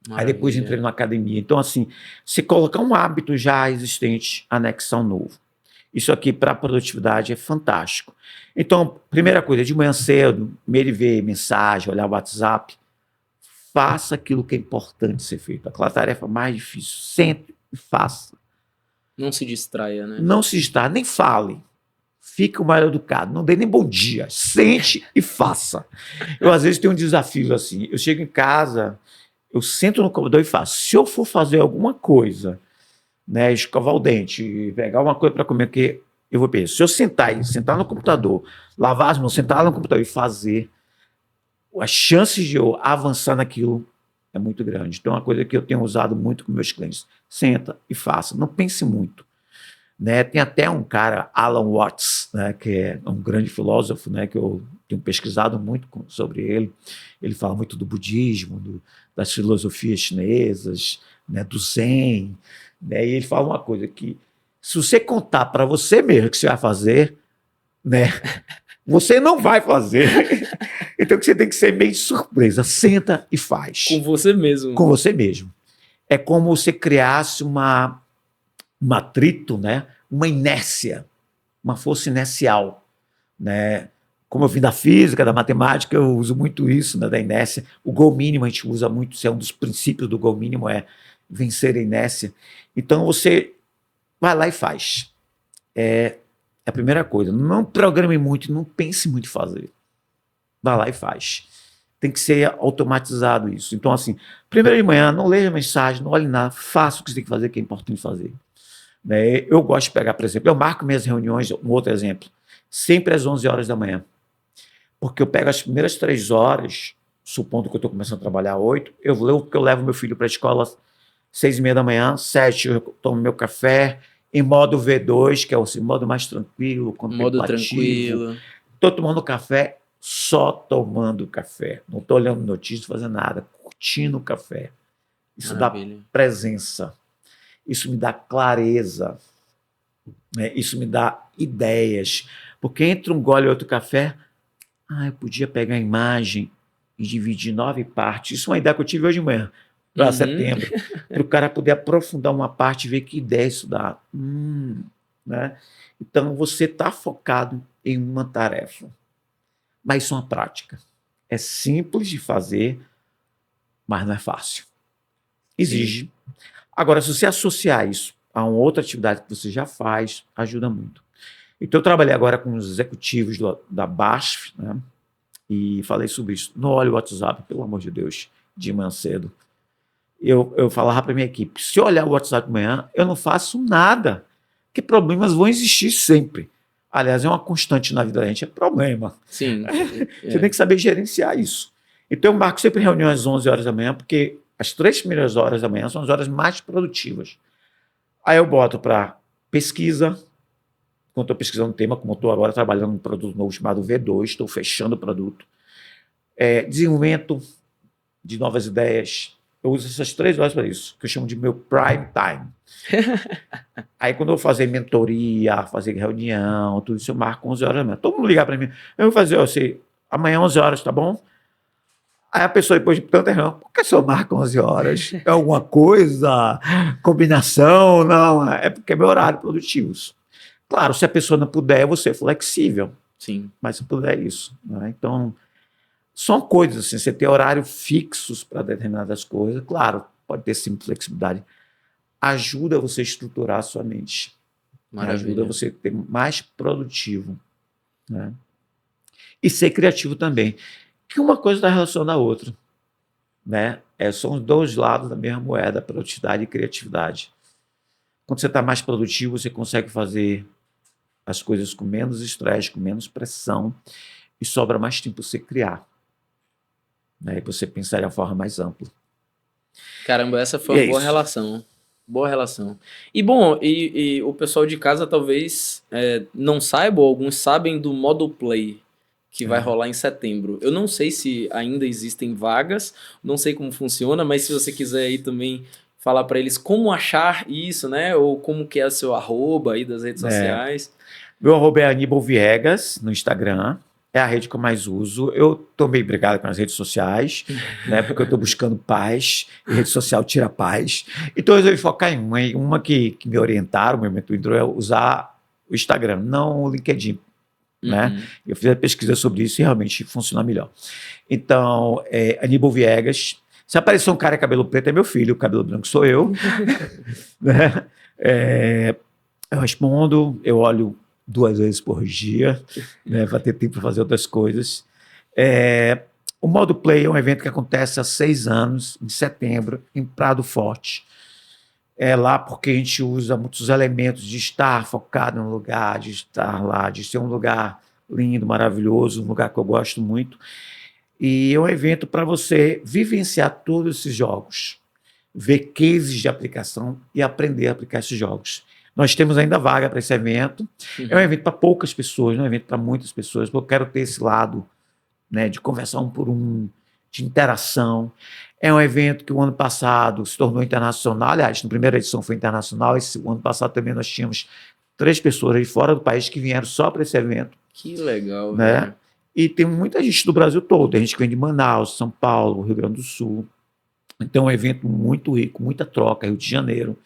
B: Maravilha. Aí depois entrei numa academia. Então, assim, se colocar um hábito já existente, anexar um novo. Isso aqui para a produtividade é fantástico. Então, primeira coisa, de manhã cedo, ver mensagem, olhar o WhatsApp, faça aquilo que é importante ser feito. Aquela tarefa mais difícil, sente e faça.
A: Não se distraia, né?
B: Não se distraia, nem fale. Fique o mais educado, não dê nem bom dia. Sente e faça. Eu, às vezes, tenho um desafio assim. Eu chego em casa, eu sento no computador e faço. Se eu for fazer alguma coisa né? Escovar o dente, pegar uma coisa para comer, que eu vou pensar. Se eu sentar no computador, lavar as mãos, sentar no computador e fazer, as chances de eu avançar naquilo é muito grande. Então, é uma coisa que eu tenho usado muito com meus clientes. Senta e faça, não pense muito. Né? Tem até um cara, Alan Watts, né, que é um grande filósofo, né, que eu tenho pesquisado muito sobre ele. Ele fala muito do budismo, das filosofias chinesas, né, do Zen. Né? E ele fala uma coisa que, se você contar para você mesmo que você vai fazer, né, você não vai fazer. Então, que você tem que ser meio de surpresa. Senta e faz.
A: Com você mesmo.
B: Com você mesmo. É como se criasse um atrito, né? Uma inércia, uma força inercial. Né? Como eu vim da física, da matemática, eu uso muito isso, né, da inércia. O gol mínimo a gente usa muito, isso é um dos princípios do gol mínimo, é vencer a inércia. Então você vai lá e faz. É a primeira coisa. Não programe muito, não pense muito em fazer. Vai lá e faz. Tem que ser automatizado isso. Então, assim, primeiro de manhã, não leia mensagem, não olhe nada, faça o que você tem que fazer, que é importante fazer. Né? Eu gosto de pegar, por exemplo, eu marco minhas reuniões, um outro exemplo, sempre às 11 horas da manhã. Porque eu pego as primeiras 3 horas, supondo que eu estou começando a trabalhar às 8, eu levo meu filho para a escola às 6h30 da manhã, 7 eu tomo meu café, em modo V2, que é o modo mais tranquilo, contemplativo.
A: Modo tranquilo.
B: Estou tomando café, só tomando café. Não estou olhando notícias, fazendo nada, curtindo o café. Isso
A: Maravilha.
B: dá presença. Isso me dá clareza, né? Isso me dá ideias. Porque entre um gole e outro café, eu podia pegar a imagem e dividir em 9 partes. Isso é uma ideia que eu tive hoje de manhã, para setembro, para o cara poder aprofundar uma parte e ver que ideia isso dá. Né? Então, você está focado em uma tarefa, mas isso é uma prática. É simples de fazer, mas não é fácil. Exige. Sim. Agora, se você associar isso a uma outra atividade que você já faz, ajuda muito. Então, eu trabalhei agora com os executivos da BASF, né? E falei sobre isso. Não olhe o WhatsApp, pelo amor de Deus, de manhã cedo. Eu falava para a minha equipe, se eu olhar o WhatsApp de manhã, eu não faço nada, porque problemas vão existir sempre. Aliás, é uma constante na vida da gente, é problema.
A: Sim.
B: Você tem que saber gerenciar isso. Então, eu marco sempre reuniões às 11 horas da manhã, porque as 3 primeiras horas da manhã são as horas mais produtivas. Aí eu boto para pesquisa, quando estou pesquisando um tema, como estou agora trabalhando num produto novo chamado V2, estou fechando o produto. Desenvolvimento de novas ideias. Eu uso essas 3 horas para isso, que eu chamo de meu prime time. Aí quando eu vou fazer mentoria, fazer reunião, tudo isso eu marco 11 horas da manhã. Todo mundo ligar para mim, eu vou fazer, amanhã 11 horas, tá bom? Aí a pessoa, depois de tanta reunião, por que só marca 11 horas? É alguma coisa? Combinação? Não, é porque é meu horário produtivo. Claro, se a pessoa não puder, você é flexível.
A: Sim.
B: Mas se puder, é isso. Né? Então, são coisas assim, você ter horários fixos para determinadas coisas, claro, pode ter sim flexibilidade, ajuda você a estruturar a sua mente. Maravilha. Ajuda você a ter mais produtivo. Né? E ser criativo também. Que uma coisa está relacionada à outra. Né? São os 2 lados da mesma moeda, produtividade e criatividade. Quando você está mais produtivo, você consegue fazer as coisas com menos estresse, com menos pressão, e sobra mais tempo para você criar. Né? E você pensar de uma forma mais ampla.
A: Caramba, essa foi uma boa relação. Boa relação. E bom, e o pessoal de casa talvez não saiba, ou alguns sabem do Model Play, que vai rolar em setembro. Eu não sei se ainda existem vagas, não sei como funciona, mas se você quiser aí também falar para eles como achar isso, né? Ou como que é o seu arroba aí das redes sociais.
B: Meu arroba é Aníbal Viegas no Instagram. É a rede que eu mais uso. Eu estou meio brigado com as redes sociais, né, porque eu estou buscando paz, e rede social tira paz. Então eu resolvi focar em uma que me orientaram, meu mentor, é usar o Instagram, não o LinkedIn. Né? Eu fiz a pesquisa sobre isso e realmente funciona melhor. Então, Aníbal Viegas. Se aparecer um cara de cabelo preto, é meu filho, o cabelo branco sou eu. Né? Eu respondo, eu olho 2 vezes por dia, né, para ter tempo para fazer outras coisas. O Modo Play é um evento que acontece há 6 anos, em setembro, em Prado Forte. é lá porque a gente usa muitos elementos de estar focado no lugar, de estar lá, de ser um lugar lindo, maravilhoso, um lugar que eu gosto muito. E é um evento para você vivenciar todos esses jogos, ver cases de aplicação e aprender a aplicar esses jogos. Nós temos ainda vaga para esse evento. É um evento para poucas pessoas, não é um evento para muitas pessoas, porque eu quero ter esse lado, né, de conversar um por um, de interação. É um evento que o ano passado se tornou internacional. Aliás, na primeira edição foi internacional. O ano passado também nós tínhamos 3 pessoas de fora do país que vieram só para esse evento.
A: Que legal,
B: né?
A: velho.
B: E tem muita gente do Brasil todo. Tem gente que vem de Manaus, São Paulo, Rio Grande do Sul. Então é um evento muito rico, muita troca, Rio de Janeiro.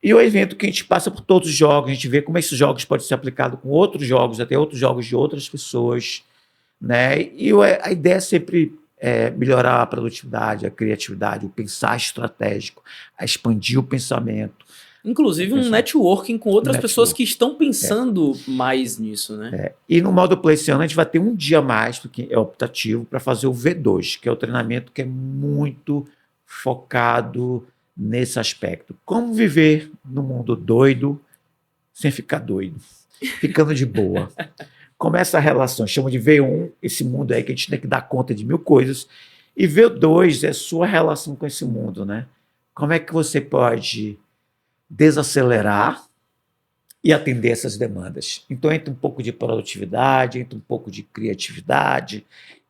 B: E o evento que a gente passa por todos os jogos, a gente vê como esses jogos podem ser aplicados com outros jogos, até outros jogos de outras pessoas, né? E a ideia é sempre melhorar a produtividade, a criatividade, o pensar estratégico, a expandir o pensamento.
A: Inclusive um networking com outras pessoas que estão
B: É.
A: pensando mais nisso, né?
B: E no modo Play esse ano a gente vai ter um dia a mais, porque é optativo, para fazer o V2, que é o treinamento que é muito focado nesse aspecto. Como viver no mundo doido sem ficar doido, ficando de boa. Como essa relação, chama de V1, esse mundo aí que a gente tem que dar conta de 1000 coisas, e V2 é sua relação com esse mundo, né? Como é que você pode desacelerar e atender essas demandas? Então entra um pouco de produtividade, entra um pouco de criatividade,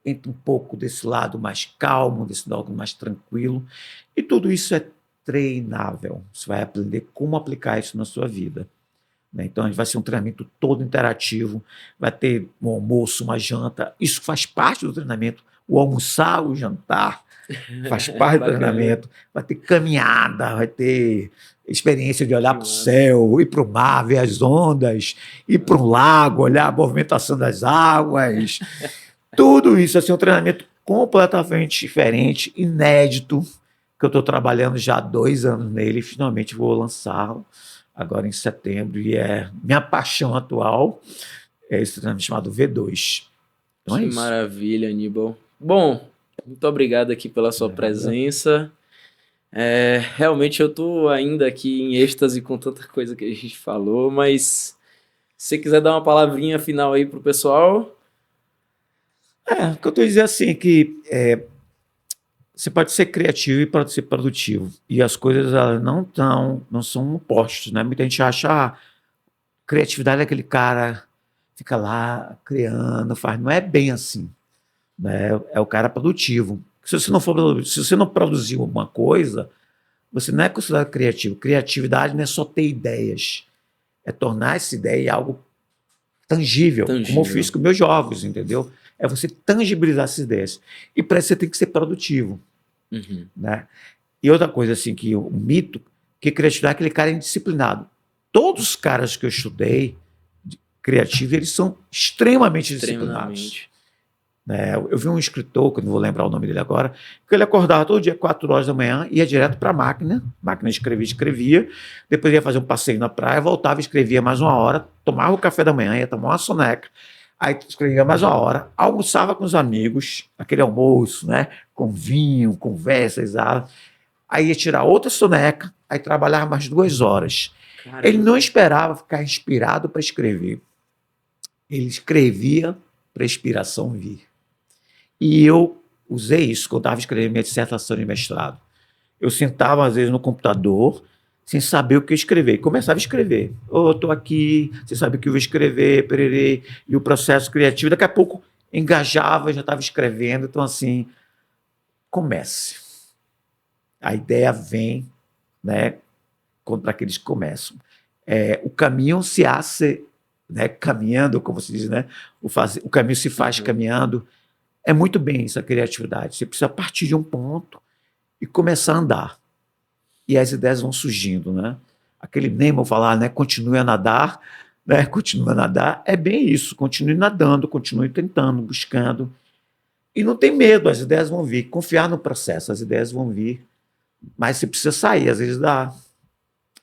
B: entra um pouco desse lado mais calmo, desse lado mais tranquilo, e tudo isso é treinável. Você vai aprender como aplicar isso na sua vida. Então, a gente vai ser um treinamento todo interativo, vai ter um almoço, uma janta, isso faz parte do treinamento, o almoçar, o jantar, faz parte do treinamento, vai ter caminhada, vai ter experiência de olhar para o céu, ir para o mar, ver as ondas, ir para um lago, olhar a movimentação das águas, tudo isso, assim, um treinamento completamente diferente, inédito, que eu estou trabalhando já há 2 anos nele e finalmente vou lançá-lo agora em setembro, e é minha paixão atual, é esse treinamento chamado V2. Então
A: que
B: é isso.
A: Maravilha, Aníbal. Bom, muito obrigado aqui pela sua presença. Realmente eu estou ainda aqui em êxtase com tanta coisa que a gente falou, mas se você quiser dar uma palavrinha final aí pro pessoal.
B: O que eu estou dizendo assim, que você pode ser criativo e pode ser produtivo. E as coisas elas não são opostos, né? Muita gente acha criatividade é aquele cara fica lá criando, faz. Não é bem assim, né? É o cara produtivo. Se você não produzir uma coisa, você não é considerado criativo. Criatividade não é só ter ideias, é tornar essa ideia algo tangível, como eu fiz com meus jogos, entendeu? É você tangibilizar essas ideias. E para isso você tem que ser produtivo. Né? E outra coisa, assim, que o mito, que criatividade é aquele cara indisciplinado. Todos os caras que eu estudei, criativos, eles são extremamente disciplinados. Né? Eu vi um escritor, que eu não vou lembrar o nome dele agora, que ele acordava todo dia 4 horas da manhã, ia direto para a máquina escrevia, depois ia fazer um passeio na praia, voltava, escrevia mais 1 hora, tomava o café da manhã, ia tomar uma soneca, aí escrevia mais 1 hora, almoçava com os amigos, aquele almoço, né, com vinho, conversa, aí ia tirar outra soneca, aí trabalhava mais 2 horas. Caramba. Ele não esperava ficar inspirado para escrever. Ele escrevia para a inspiração vir. E eu usei isso quando eu estava escrevendo minha dissertação de mestrado. Eu sentava, às vezes, no computador, sem saber o que escrever. E começava a escrever. Eu estou aqui, você sabe o que eu vou escrever, pererê, e o processo criativo. Daqui a pouco engajava, já estava escrevendo. Então, assim, comece. A ideia vem, né, para aqueles que começam. O caminho se hace, né, caminhando, como se diz, né? O caminho se faz caminhando. É muito bem isso, a criatividade. Você precisa partir de um ponto e começar a andar. E as ideias vão surgindo, né? Aquele Nemo falar, né? Continue a nadar, né? Continue a nadar. É bem isso. Continue nadando, continue tentando, buscando. E não tem medo, as ideias vão vir. Confiar no processo, as ideias vão vir. Mas você precisa sair, às vezes,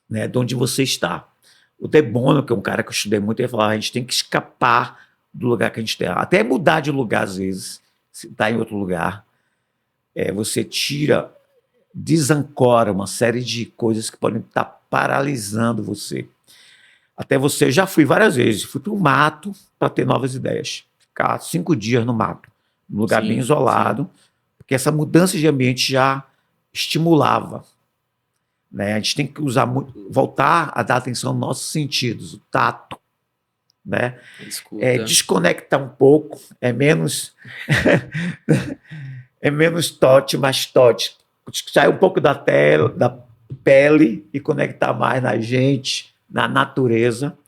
B: né, de onde você está. O De Bono, que é um cara que eu estudei muito, ele falava, a gente tem que escapar do lugar que a gente está. Até mudar de lugar, às vezes. Se está em outro lugar, você tira desancora uma série de coisas que podem estar paralisando você. Até você, já fui várias vezes, fui para o mato para ter novas ideias. Ficar 5 dias no mato, num lugar bem isolado, porque essa mudança de ambiente já estimulava. Né? A gente tem que voltar a dar atenção aos nossos sentidos, o tato. Né? Desconectar um pouco, é menos tote, mais tote. Sair um pouco da pele e conectar mais na gente, na natureza,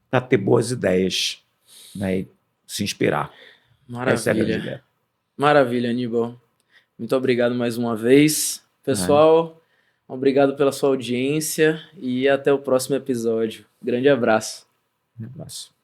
B: para ter boas ideias, né? E se inspirar.
A: Maravilha.
B: Essa é a grande ideia.
A: Maravilha, Aníbal. Muito obrigado mais uma vez. Pessoal, obrigado pela sua audiência e até o próximo episódio. Grande abraço.
B: Um abraço.